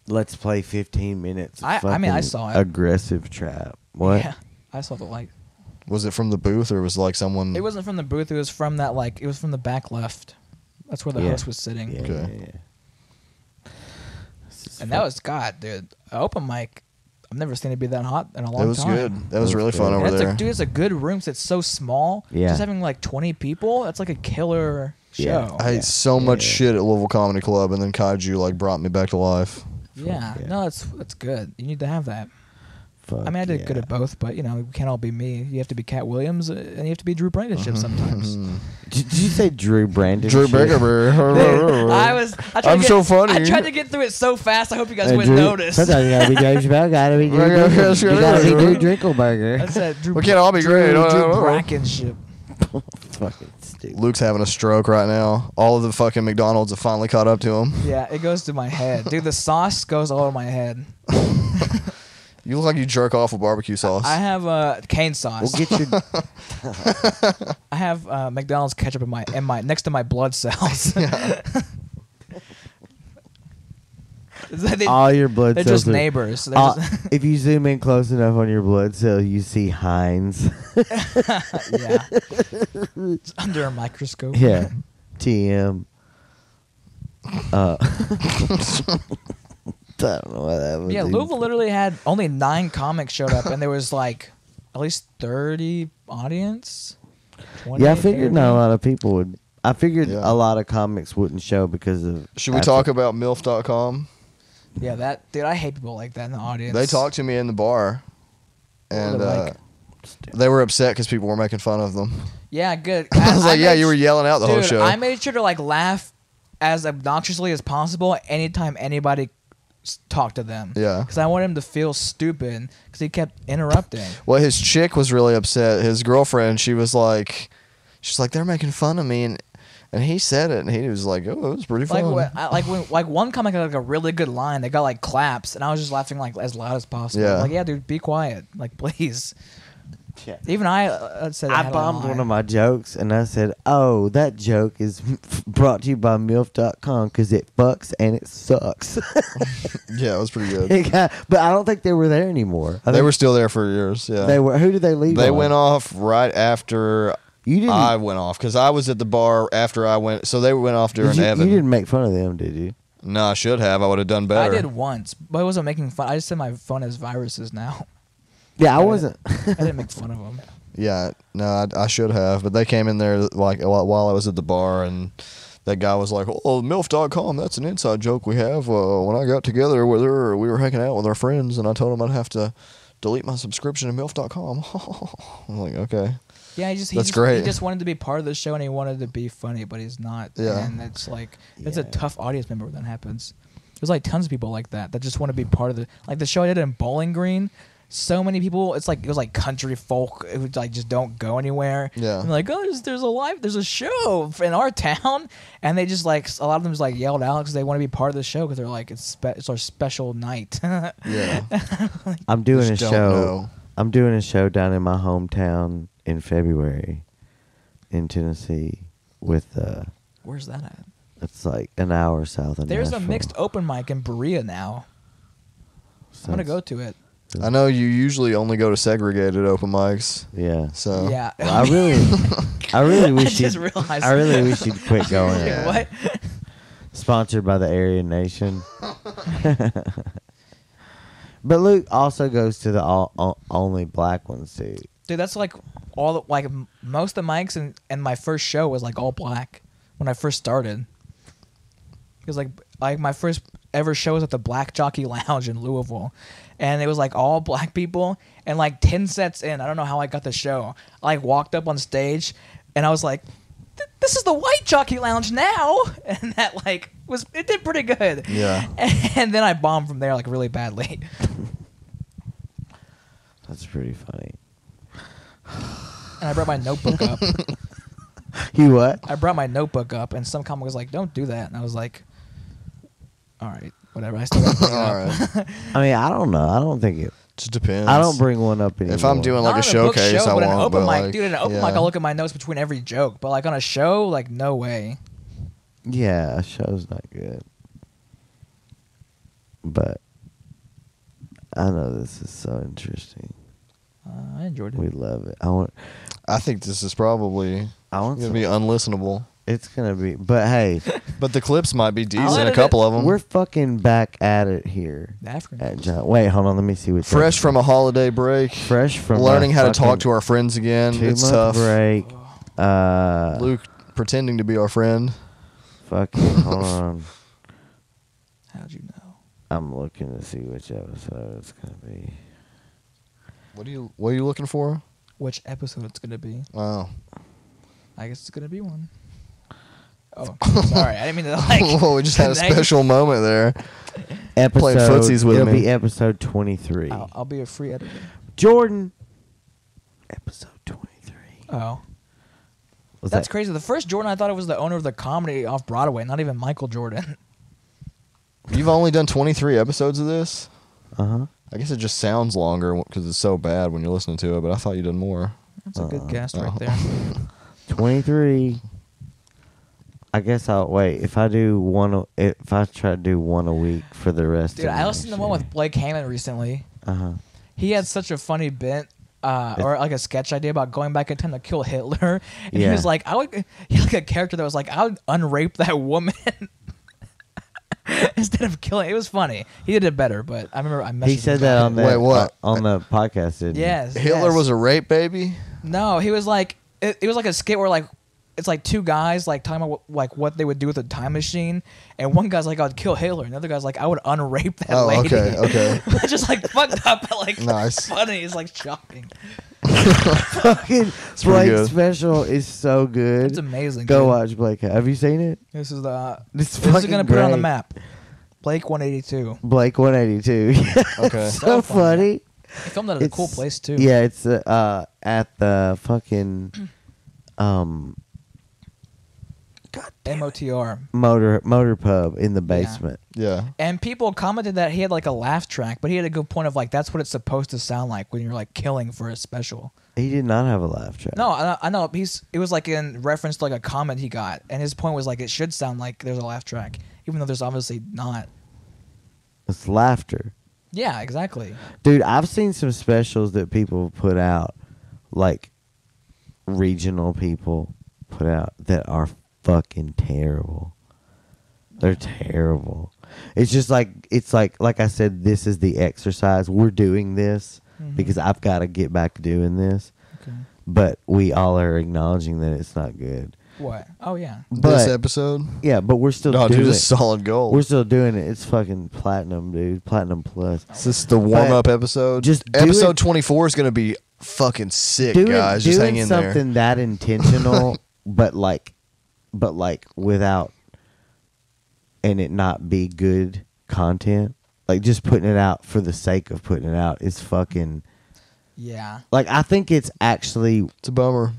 Let's play 15 minutes. Of I mean, I fucking saw it. Aggressive trap. What? Yeah, I saw the light. Was it from the booth or was it like someone? It wasn't from the booth. It was from that it was from the back left. That's where the Yeah. host was sitting. Yeah, Okay. yeah. This is And that was God, dude. An open mic. I've never seen it be that hot in a long time. It was good. That was It really was fun good. over And there. dude, it's a good room. So it's so small. Yeah. Just having like 20 people. That's like a killer Yeah. show. I ate so Yeah, much yeah. shit at Louisville Comedy Club, and then kaiju like brought me back to life. Yeah. Yeah. No, that's good. You need to have that. Fuck I mean, I did good yeah. at both, but you know, we can't all be me. You have to be Cat Williams, and you have to be Drew Blankenship sometimes. Did you say Drew Brandon? Drew shit? Biggerberg. I tried I'm to so get, funny. I tried to get through it so fast. I hope you guys Hey, wouldn't Drew- notice. Sometimes you gotta be Dave Chappelle, gotta be Drew. You gotta be Drew Drinkleberger. That's it. Drew, We can't all be great. Drew Blankenship. Fucking stupid. Luke's having a stroke right now. All of the fucking McDonald's have finally caught up to him. Yeah, it goes to my head, dude. The sauce goes all over my head. You look like you jerk off with barbecue sauce. I have cane sauce. Well, get your. I have McDonald's ketchup in my next to my blood cells. All your blood They're cells just are- neighbors. They're just- if you zoom in close enough on your blood cell, you see Heinz. yeah, it's under a microscope. Yeah. TM. I don't know what that was. Yeah, Louisville literally had only 9 comics showed up, and there was like at least 30 audience. 20, Yeah, I figured 30. not a lot of people would. I figured Yeah. a lot of comics wouldn't show because of. Should we talk about MILF.com? Yeah, that dude. I hate people like that in the audience. They talked to me in the bar, and What are they like? they were upset because people were making fun of them. Yeah, good. I was like, yeah, made you were yelling out the whole dude, show. I made sure to like laugh as obnoxiously as possible anytime anybody talked to them. Yeah. Because I wanted him to feel stupid because he kept interrupting. Well, his chick was really upset. His girlfriend, she's like, they're making fun of me, and he said it, and he was like, oh, it was pretty fun. When one comic had like a really good line, they got like claps, and I was just laughing like as loud as possible. Yeah. Like, yeah, dude, be quiet. Like, please. Yeah. Even I said I bombed one of my jokes, and I said, "Oh, that joke is brought to you by MILF.com because it fucks and it sucks." Yeah, it was pretty good. But I don't think they were there anymore. They were still there for years. Yeah, They were. Who did they leave? They on? went off right after You didn't. I went off because I was at the bar after I went. So they went off during you Evan. didn't make fun of them, did you? No, I should have. I would have done I better. did once, but I wasn't making fun. I just said my phone has viruses now. Yeah, I I wasn't. I didn't make fun of them. Yeah, no, I should have. But they came in there like while I was at the bar, and that guy was like, "Oh, MILF.com, that's an inside joke we have. When I got together with her, we were hanging out with our friends, and I told him I'd have to delete my subscription to MILF.com." I'm like, okay. Yeah, That's great. He just wanted to be part of the show, and he wanted to be funny, but he's not. Yeah. And it's like it's a Yeah. tough audience member when that happens. There's like tons of people like that just want to be part of the show I did in Bowling Green. So many people, it was like country folk who like just don't go anywhere. Yeah. And like, oh, there's a show in our town, and they just like a lot of them just like yelled out because they want to be part of the show because they're like it's our special night. Yeah. I'm doing a Just don't show. know. I'm doing a show down in my hometown in February, in Tennessee, with Where's that at? it's like an hour south of There's a Nashville. mixed open mic in Berea now. I'm gonna go to it. I know you usually only go to segregated open mics, Yeah. so Yeah. Well, I really wish just you'd. realized. I really wish you'd quit going. Wait, Yeah. what? Sponsored by the Aryan Nation. But Luke also goes to the only black ones too. Dude, that's like most of the mics and my first show was like all black when I first started. Because like my first ever show was at the Black Jockey Lounge in Louisville, and it was like all black people. And like 10 sets in, I don't know how I got the show. I like walked up on stage, and I was like, "This is the White Jockey Lounge now," and that like it did pretty good. Yeah. And then I bombed from there like really badly. That's pretty funny. And I brought my notebook up. You what? I brought my notebook up, and some comic was like, "Don't do that," and I was like, "All right, whatever." I still got to bring it all up. right. I mean, I don't know. I don't think it. Just depends. I don't bring one up anymore. If I'm doing like Not a on book showcase, show, I but an won't. open But mic, like, dude, in an open yeah. mic, I'll look at my notes between every joke. But like on a show, like no way. Yeah, a show's not good. But I know this is so interesting. I enjoyed it. We love it. I think this is probably I want gonna some, be unlistenable. it's gonna be. But hey, But the clips might be I'll decent. A edit couple of them. we're fucking back at it here. The African. At John. Wait, hold on. Let me see what. Fresh from a holiday break. Fresh from Learning my how to talk fucking to our friends again. 2 It's month tough. break. Luke pretending to be our friend. Fucking hold on. How'd you know? I'm looking to see which episode it's gonna be. What are you looking for? Which episode it's gonna be? Oh. I guess it's gonna be one. Oh, sorry, I didn't mean to like. Whoa, we just had a connect. special moment there. Episode. footsies with it'll me. be episode 23. I'll be a free editor. Jordan. Episode 23. Oh, Was that's that crazy. The first Jordan, I thought it was the owner of the comedy off Broadway, not even Michael Jordan. You've only done 23 episodes of this? Uh huh. I guess it just sounds longer because it's so bad when you're listening to it, but I thought you did more. That's a good guess oh. right there. 23. I guess I'll wait. If I do one, if I try to do one a week for the rest Dude, of I listened to one with Blake Heyman recently. Uh huh. He had such a funny bit, or like a sketch idea about going back in time to kill Hitler. And he Yeah. was like, he had like a character that was like, I would unrape that woman. ended up killing. It was funny. He did it better, but I remember I messaged He said him that about on it. the Wait, what? on the podcast. Didn't he? Yes. Hitler yes. was a rape baby. No, he was like it was like a skit where like it's like two guys like talking about what they would do with a time machine, and one guy's like, "I'd kill Hitler," and the other guy's like, "I would unrape that Oh, lady." okay. It's just like fucked up, but like Nice. funny. It's like shocking. Fucking pretty Blake's good. special is so good. It's amazing. Go dude. watch Blake. Have you seen it? This is This this is fucking gonna put it on the great. map. Blake 182. Blake 182. Okay. So funny. He filmed that at a cool It's- place too. Yeah, it's at the fucking MOTR. motor pub in the basement. Yeah. And people commented that he had like a laugh track, but he had a good point of like that's what it's supposed to sound like when you're like killing for a special. He did not have a laugh track. No, I know. It was like in reference to like a comment he got, and his point was like it should sound like there's a laugh track, even though there's obviously not. It's laughter. Yeah, exactly. Dude, I've seen some specials that people put out, like regional people put out that are fucking terrible. They're terrible. It's just like like I said, this is the exercise. We're doing this because I've got to get back to doing this. Okay. But we all are acknowledging that it's not good. What? Oh yeah. This But episode. yeah, but we're still No, doing dude, it. it's solid gold. We're still doing it. It's fucking platinum, dude. Platinum plus. Is this the warm up episode? just do episode it- 24 is gonna be fucking sick, Doing, guys. Just doing hang in there. something that intentional, but like without, and it not be good content. Like just putting it out for the sake of putting it out is fucking. Yeah. Like I think it's actually It's a bummer.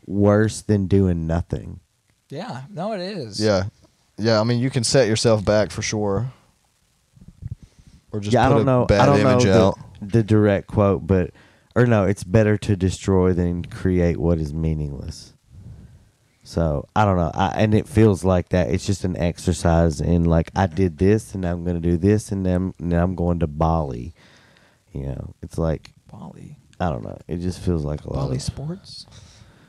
worse than doing nothing. Yeah. No, it is. Yeah. Yeah, I mean, you can set yourself back for sure. Or just Yeah, I put don't a know. bad I don't image know out. the direct quote, but or no, it's better to destroy than create what is meaningless. So I don't know, and it feels like that. It's just an exercise in like I did this, and I'm going to do this, and then I'm going to Bali. You know, it's like Bali. I don't know. It just feels like a lot. Bali Of, sports.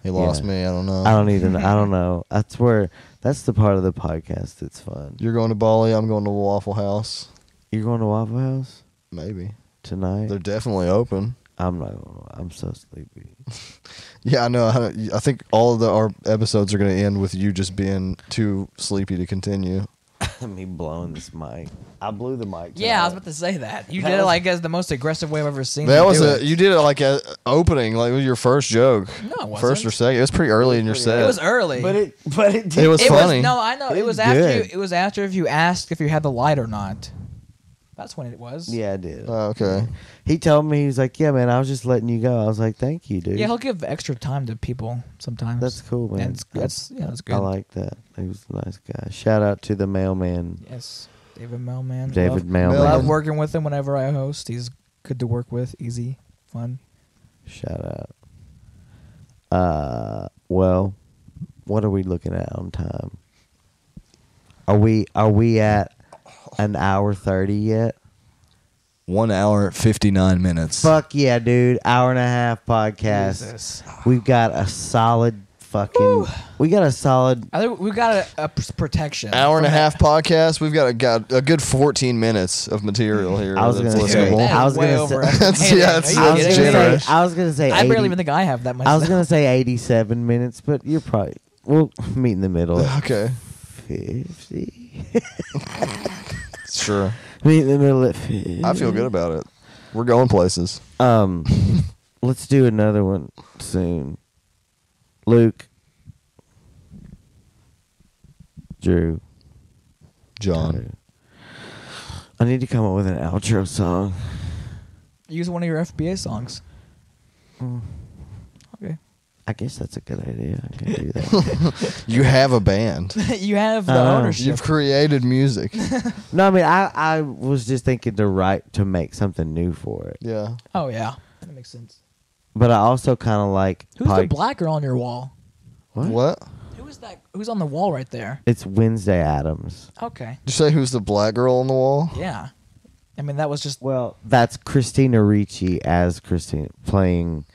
He lost Yeah. me. I don't know. I don't even. I don't know. That's the part of the podcast that's fun. You're going to Bali. I'm going to Waffle House. You're going to Waffle House Maybe. tonight? They're definitely open. I'm not going. I'm so sleepy. Yeah, I know. I think all of our episodes are going to end with you just being too sleepy to continue. Me blowing this mic. I blew the mic. Yeah, I was tonight. about to say that. You That did it was- like as the most aggressive way I've ever seen. That you was do a it. you did it like a opening, like it was your first joke. No, it wasn't. First or second. It was pretty early in your set. It was early. But it did. It was It funny. no, I know. It It was was after good. you. It was after if you asked if you had the light or not. That's when it was. Yeah, I did. Oh, okay. He told me, he was like, yeah, man, I was just letting you go. I was like, thank you, dude. Yeah, he'll give extra time to people sometimes. That's cool, man. That's good. I like that. He was a nice guy. Shout out to the mailman, Yes, David Mailman. David Mailman. Mailman. Love working with him whenever I host. He's good to work with. Easy, fun. Shout out. Well, what are we looking at on time? Are we at an hour 30 yet? 1 hour 59 minutes. Fuck yeah, dude. Hour and a half podcast. Jesus. We've got a solid fucking. We got a solid. I think we've got a protection. Hour and a from half podcast. We've got a good 14 minutes of material here. I was that's gonna say- listenable. That is I was way gonna say- overestimated. Yeah, it's- Are you I was kidding gonna me? generous. say. I was gonna say. I 80, barely even think I have that much. I was gonna say 87 minutes, but you're probably. We'll meet in the middle. At Okay. 50. Sure. Meet in the middle at 50. I feel good about it. We're going places. Let's do another one soon. Luke, Drew, John. I need to come up with an outro song. Use one of your FBA songs. Okay. I guess that's a good idea. I can do that. You have a band. You have the Oh. ownership. You've created music. No, I mean I was just thinking to make something new for it, Yeah. Oh yeah, that makes sense. but I also kind of like. Who's the black girl on your wall? What? Who is that? Who's on the wall right there? It's Wednesday Adams. Okay. Did you say who's the black girl on the wall? Yeah. I mean, that was just. Well, that's Christina Ricci as Christina playing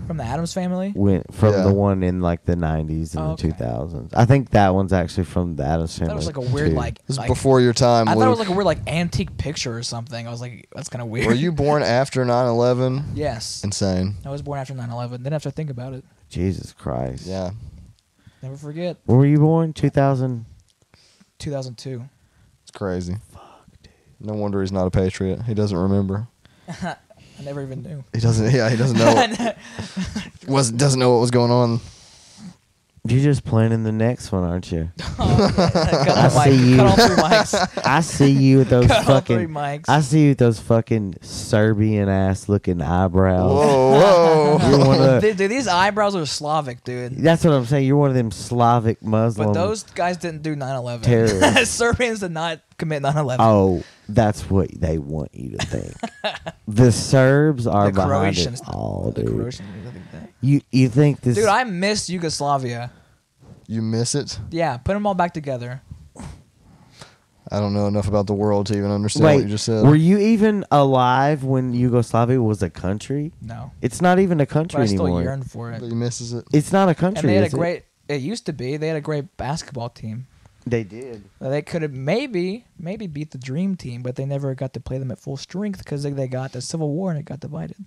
From the Addams Family? Went from Yeah. the one in like the 90s and Oh, okay. the 2000s. I think that one's actually from the Addams I Family. thought it was like a weird too. like. This is like- before your time, I Luke. thought it was like a weird like antique picture or something. I was like, that's kind of weird. Were you born after 9/11? Yes. Insane. I was born after 9/11. Didn't have to think about it. Jesus Christ. Yeah. Never forget. When were you born? 2000. 2002. It's crazy. Fuck, dude. No wonder he's not a patriot. He doesn't remember. I never even knew. He doesn't. Yeah, he doesn't know. Doesn't know what was going on. You're just planning the next one, aren't you? Cut all I see you. Cut all 3 mics. I see you with those Cut all 3 fucking. mics. I see you with those fucking Serbian ass looking eyebrows. Whoa, whoa. You're one of the, Dude, these eyebrows are Slavic, dude. that's what I'm saying. You're one of them Slavic Muslim. But those guys didn't do 9/11. Terrorists. Serbians did not commit 9/11. Oh, that's what they want you to think. The Serbs are The behind Croatians. it all, The dude. Croatians, I think that. You think this? Dude, I miss Yugoslavia. You miss it? Yeah, put them all back together. I don't know enough about the world to even understand Wait, what you just said. were you even alive when Yugoslavia was a country? No. It's not even a But country I still anymore. yearn for But it. he misses it. It's not a country. And they had a is it? great, it used to be, they had a great basketball team. They did. They could have maybe beat the Dream Team, but they never got to play them at full strength because they got the Civil War and it got divided.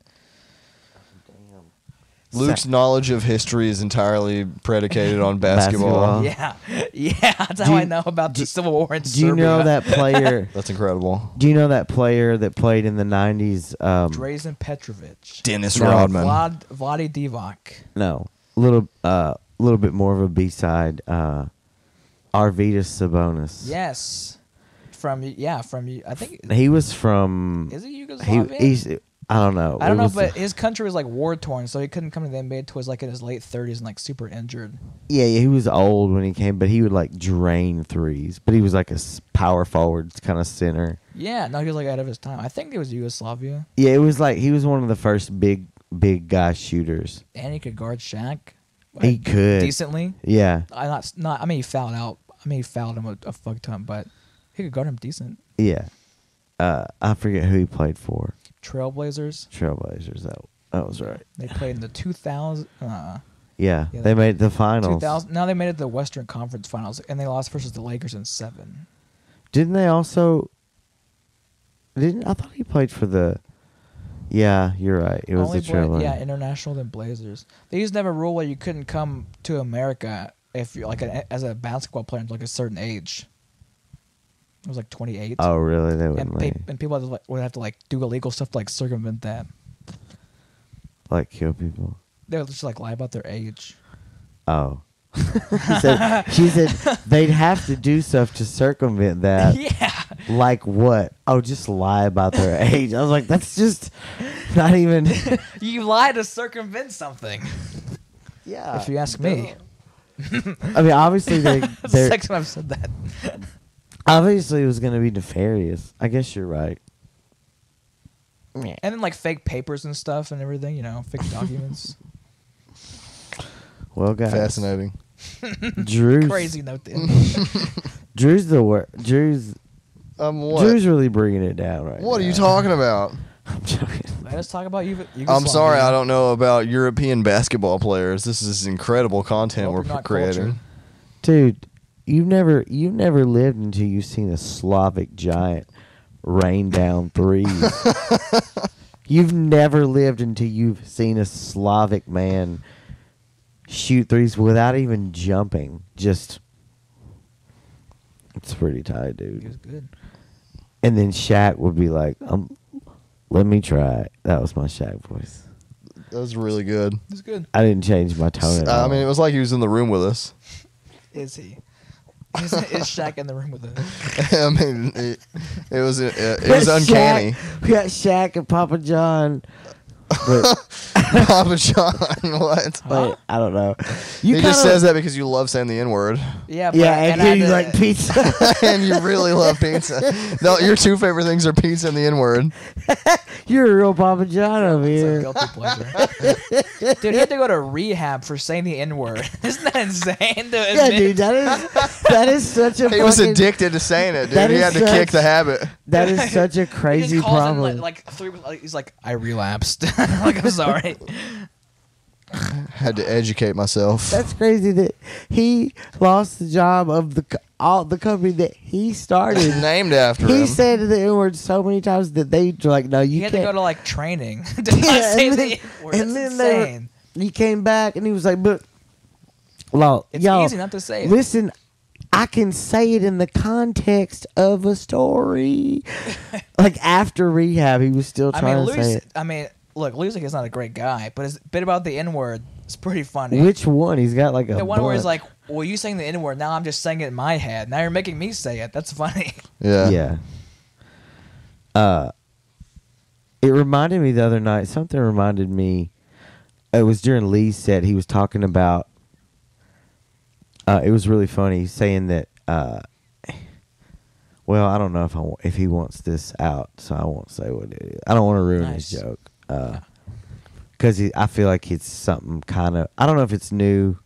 Luke's knowledge of history is entirely predicated on basketball. Basketball. Yeah, that's Do how you- I know about the Civil War in Do you Serbia. know that player? That's incredible. Do you know that player that played in the 90s? Drazen Petrovic. Dennis No. Rodman. Vlade Divac. No, little bit more of a B-side. Arvidas Sabonis. Yes. I think, He was from. is he Yugoslavian? He's. I don't know. I don't It know, was- but his country was like war torn, so he couldn't come to the NBA until he was like in his late 30s and like super injured. yeah, he was old when he came, but he would like drain threes. But he was like a power forward kind of center. Yeah, no, he was like ahead of his time. I think it was Yugoslavia, Yeah, it was like he was one of the first big guy shooters. and he could guard Shaq. He could. decently. Yeah, Not. I mean, he fouled out. I mean, he fouled him a fuck ton, but he could guard him decent. yeah. I forget who he played for. Trailblazers. Trailblazers. That was right. They played in the 2000. Yeah, Yeah, they made the finals. 2000. No, they made it to the Western Conference Finals, and they lost versus the Lakers in 7. Didn't they also? Didn't I thought he played for the? Yeah, you're right. It was Only the Trailblazers. yeah, international then Blazers. They used to have a rule where you couldn't come to America if you're like as a basketball player until like a certain age. It was like 28. Oh, really? They and, wouldn't let you, and people would have to like do illegal stuff to like circumvent that. like kill people. They would just like lie about their age. Oh. she said they'd have to do stuff to circumvent that. Yeah. Like what? Oh, just lie about their age. I was like, that's just not even. You lie to circumvent something. Yeah. If you ask me. I mean, obviously they're Second time I've said that. obviously it was going to be nefarious. I guess you're right. And then like fake papers and stuff and everything, fake documents. Well, guys, Fascinating. Drew's Crazy note. Drew's the word. Drew's What? Drew's really bringing it down right What are now. you talking about? I'm joking. Let us talk about you. I'm sorry, I don't know about European basketball players. This is incredible content Well, we're we're not creating. cultured. Dude, you've never lived until you've seen a Slavic giant rain down threes. You've never lived until you've seen a Slavic man shoot threes without even jumping. Just, it's pretty tight, He dude. was good. And then Shaq would be like, let me try it. That was my Shaq voice. That was really good. He was good. I didn't change my tone at all. I mean, it was like he was in the room with us. Is he? Is Shaq in the room with us? I mean, it was uncanny. We got Shaq and Papa John. But, Papa John, what? wait, I don't know. He just says that because you love saying the N word, Yeah, but, Yeah, and I had you to- like pizza. and you really love pizza. No, your two favorite things are pizza and the N word. You're a real Papa John over It's a here. guilty pleasure. Dude, he had to go to rehab for saying the N word. Isn't that insane? To Yeah, admit? dude, that is such a He was fucking- addicted to saying it, that dude. He is had to kick such- the habit. That is such a He crazy just calls in, problem. like he's like, I relapsed. Like, I'm sorry. Had to educate myself. That's crazy that he lost the job of the company that he started. Named after He him. said the N-word so many times that they were like, no, you He had can't. to go to like training to not say and the then- N-word. and That's then they were- insane. He came back and he was like, but, well, It's y'all, easy not to say it. listen, I can say it in the context of a story. Like after rehab, he was still I trying mean, to say Louis. it. I mean, look, Louis is not a great guy, but his bit about the N-word is pretty funny. Which one? He's got like a The one where he's bunch. like, "Well, you saying the N-word, now I'm just saying it in my head. Now you're making me say it." That's funny. Yeah. Yeah. It reminded me the other night. Something reminded me. It was during Lee's set. He was talking about. It was really funny. He's saying that. Well, I don't know if he wants this out, so I won't say what it is. I don't want to ruin his Nice. joke. Because I feel like it's something kind of. I don't know if it's new.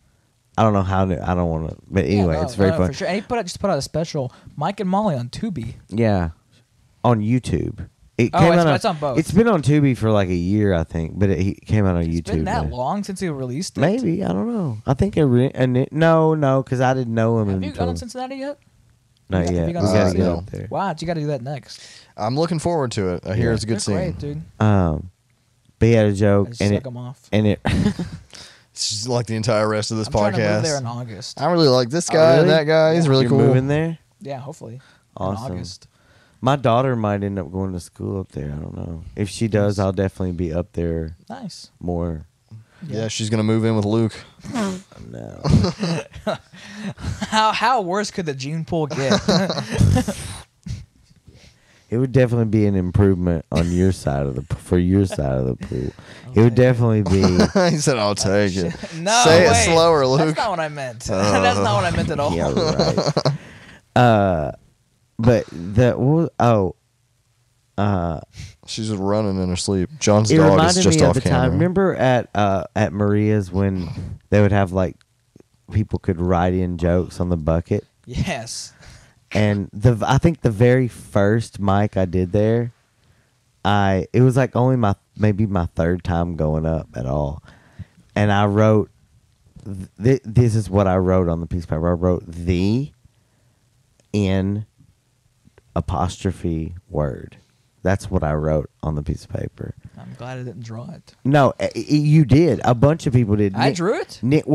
I don't know how new. I don't want to. But anyway, Yeah, no, it's very no, funny. for sure. And he just put out a special Mike and Molly on Tubi. Yeah, on YouTube. It Oh, came it's- out it's on both. It's been on Tubi for like a year, I think, but it came out on It's YouTube. been that now. long since he released it. Maybe, I don't know. I think no, because I didn't know him Have you until gone to Cincinnati yet? not have yet. you We gone to gotta get Cincinnati? up there. Wow, you got to do that next. I'm looking forward to it. I hear Yeah. it's a good They're scene. great, dude. But he had a I joke, just and suck them off. it It's just like the entire rest of this I'm trying to move podcast. there in August. I really like this Oh, guy really? and that guy. He's Yeah. really You're cool. moving there. Yeah, hopefully. Awesome. In August. My daughter might end up going to school up there. I don't know. If she does, I'll definitely be up there Nice. more. Yeah, she's gonna move in with Luke. No. How worse could the gene pool get? It would definitely be an improvement on your side of the for your side of the pool. It would definitely be. He said, "I'll take it." No, Say it wait. slower, Luke. That's not what I meant. That's not what I meant at all. Yeah, right. But She's just running in her sleep. John's it dog is reminded just me of off the camera. time. Remember at Maria's when they would have like people could write in jokes on the bucket, Yes. and I think the very first mic I did there, it was like only maybe my third time going up at all, and I wrote. This is what I wrote on the piece of paper. I wrote the N apostrophe word. That's what I wrote on the piece of paper. I'm glad I didn't draw it. No, you did. A bunch of people did. I drew it? Nick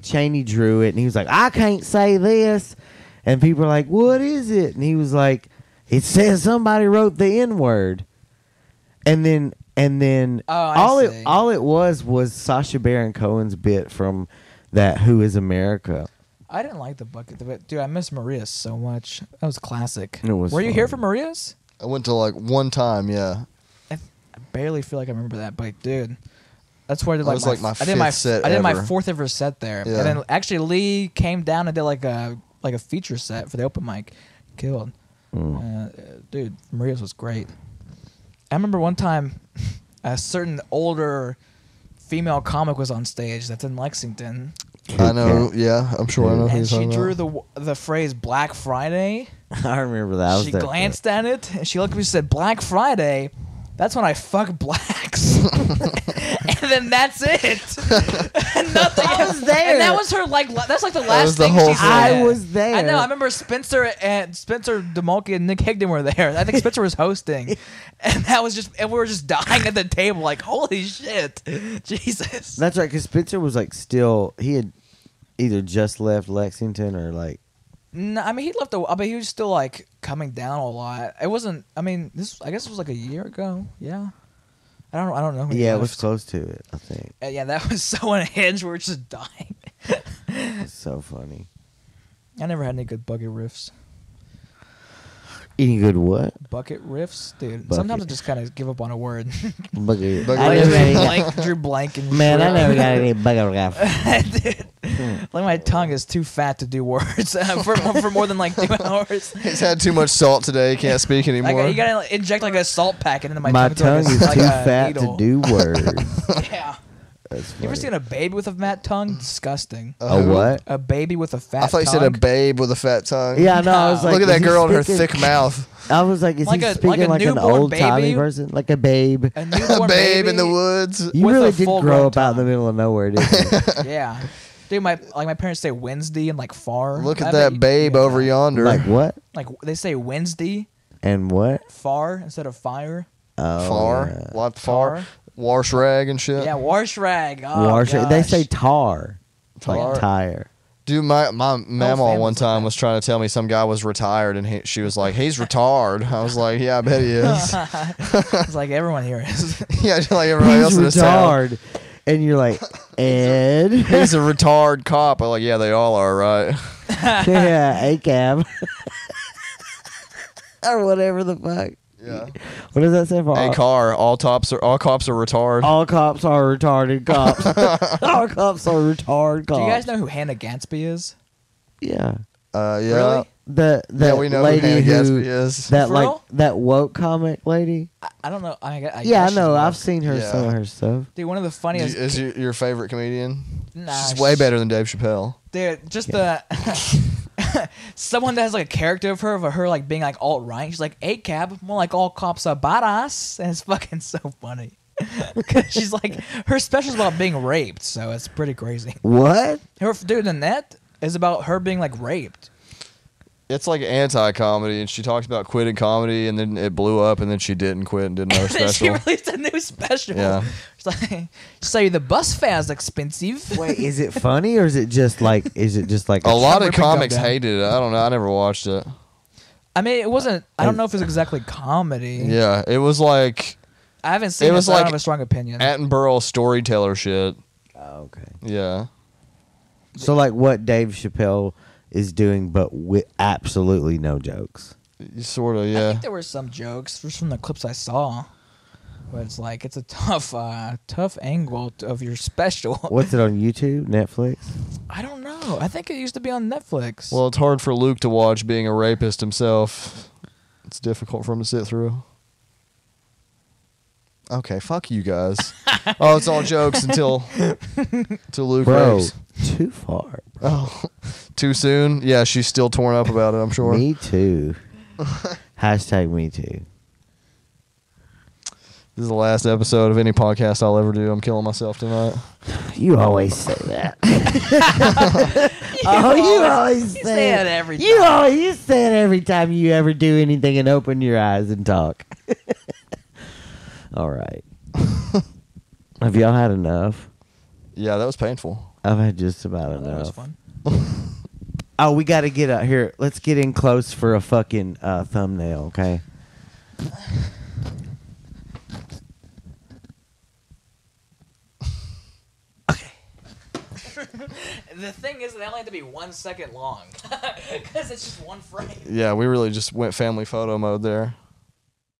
Cheney drew it, and he was like, "I can't say this," and people were like, "What is it?" And he was like, "It says somebody wrote the N word," and then Oh, I see. all it was Sacha Baron Cohen's bit from that Who Is America. I didn't like the bucket. Dude, I miss Maria's so much. That was classic. It was Were you here fun. for Maria's? I went to like one time. Yeah, I barely feel like I remember that, but dude, that's where I did like was like my I did my fifth set I did my ever. fourth ever set there, Yeah. and then actually Lee came down and did like a feature set for the open mic. Killed, dude. Maria's was great. I remember one time, a certain older female comic was on stage that's in Lexington, I know. Yeah, I'm sure I know who and you're she talking drew about. the phrase Black Friday. I remember that. I was She there. glanced at it and she looked at me and said, "Black Friday, that's when I fuck blacks." And then that's it. And nothing. I was there. And that was her that's like the was last the thing whole she thing. said. I was there. I know. I remember Spencer DeMolke and Nick Higdon were there. I think Spencer was hosting, and we were just dying at the table, like, holy shit, Jesus. That's right, because Spencer was like he had either just left Lexington or like. No, I mean he left. He was still like coming down a lot. It wasn't. I mean, I guess it was like a year ago. Yeah, I don't know. When he Yeah, it was left. close to it, I think. Yeah, that was so unhinged. We were just dying. It's so funny. I never had any good bucket riffs. Any good what? Bucket riffs, dude. Bucket. Sometimes I just kind of give up on a word. Bucket. Bucket I riff. never had any- Drew blank and Man, I shit. never got any bucket riff. Dude, like my tongue is too fat to do words for more than like 2 hours. He's had too much salt today. He can't speak anymore. You gotta like, inject like a salt packet into my My tongue. tongue is like too a fat needle. to do words. Yeah. That's You ever funny. seen a baby with a fat tongue? Disgusting. A what? A baby with a fat I thought you tongue. said a babe with a fat tongue. Yeah, no, I was like, Look at is that he girl and her speaking- thick mouth. I was like, is Like he a- speaking like a like an newborn old timey baby? person, like a babe? A A newborn babe in the baby. woods. You with really a did full-grown grow up out in the tongue. middle of nowhere, didn't you? Yeah. Dude, my parents say Wednesday and like far. Look I at bet that you- babe yeah. over yonder. Like what? Like they say Wednesday And what? far instead of fire. Oh, far. yeah. Lot far. Wash rag and shit. Yeah, wash rag. Oh, Wash it. They gosh. say tar. Tar. Like tire. Dude, my mama families one like time that. was trying to tell me some guy was retired, and she was like, "He's retarded." I was like, "Yeah, I bet he is." It's like everyone here is. Yeah, just like everybody else He's in this town. retard. And you're like, Ed? He's a retard cop. I'm like, yeah, they all are, right? Yeah, a cab. Or whatever the fuck. Yeah. What does that say for A car. All cops are retarded. all cops are retarded cops. All cops are retarded cops. Do you guys know who Hannah Gadsby is? Yeah. Yeah. Really? The Yeah, we know who lady Hannah who Gadsby is. that For like real? that woke comic lady. I don't know. I Yeah, I guess know. she's I've woke. seen her Yeah. some of her stuff. Dude, one of the funniest. Is your favorite comedian? Nah, She's way better than Dave Chappelle. Dude, just the someone that has like a character of her like being like alt right. She's like a cab, more like all cops are badass, and it's fucking so funny. Because she's like her special's about being raped, so it's pretty crazy. What? Her dude, the net is about her being like raped. It's like anti-comedy, and she talked about quitting comedy, and then it blew up, and then she didn't quit and did another And then she special. released a new special. Yeah. She's like, so the bus fare's expensive. Wait, is it funny or is it just like A lot of ripping gum comics down. hated it. I don't know. I never watched it. I mean, it wasn't. I don't know if it's exactly comedy. Yeah, it was like I haven't seen It it, was so I don't like have a strong opinion. Attenborough storyteller shit. Oh, okay. Yeah. So like what Dave Chappelle is doing, but with absolutely no jokes. Sort of, I yeah. think there were some jokes just from the clips I saw, but it's like it's a tough angle of your special. What's it on YouTube, Netflix? I don't know. I think it used to be on Netflix. Well, it's hard for Luke to watch being a rapist himself. It's difficult for him to sit through. Okay, fuck you guys. Oh, it's all jokes until Luke Bro, rapes. too far. Oh, too soon? Yeah, she's still torn up about it, I'm sure. Me too. Hashtag me too. This is the last episode of any podcast I'll ever do. I'm killing myself tonight. You always say that. Oh, you always You say say it. it every You time. always say it every time you ever do anything and open your eyes and talk. All right. Have y'all had enough? Yeah, that was painful. I've had just about Oh, that was enough. fun. Oh, we got to get out here. Let's get in close for a fucking thumbnail, okay? The thing is, they only have to be 1 second long because it's just one frame. Yeah, we really just went family photo mode there.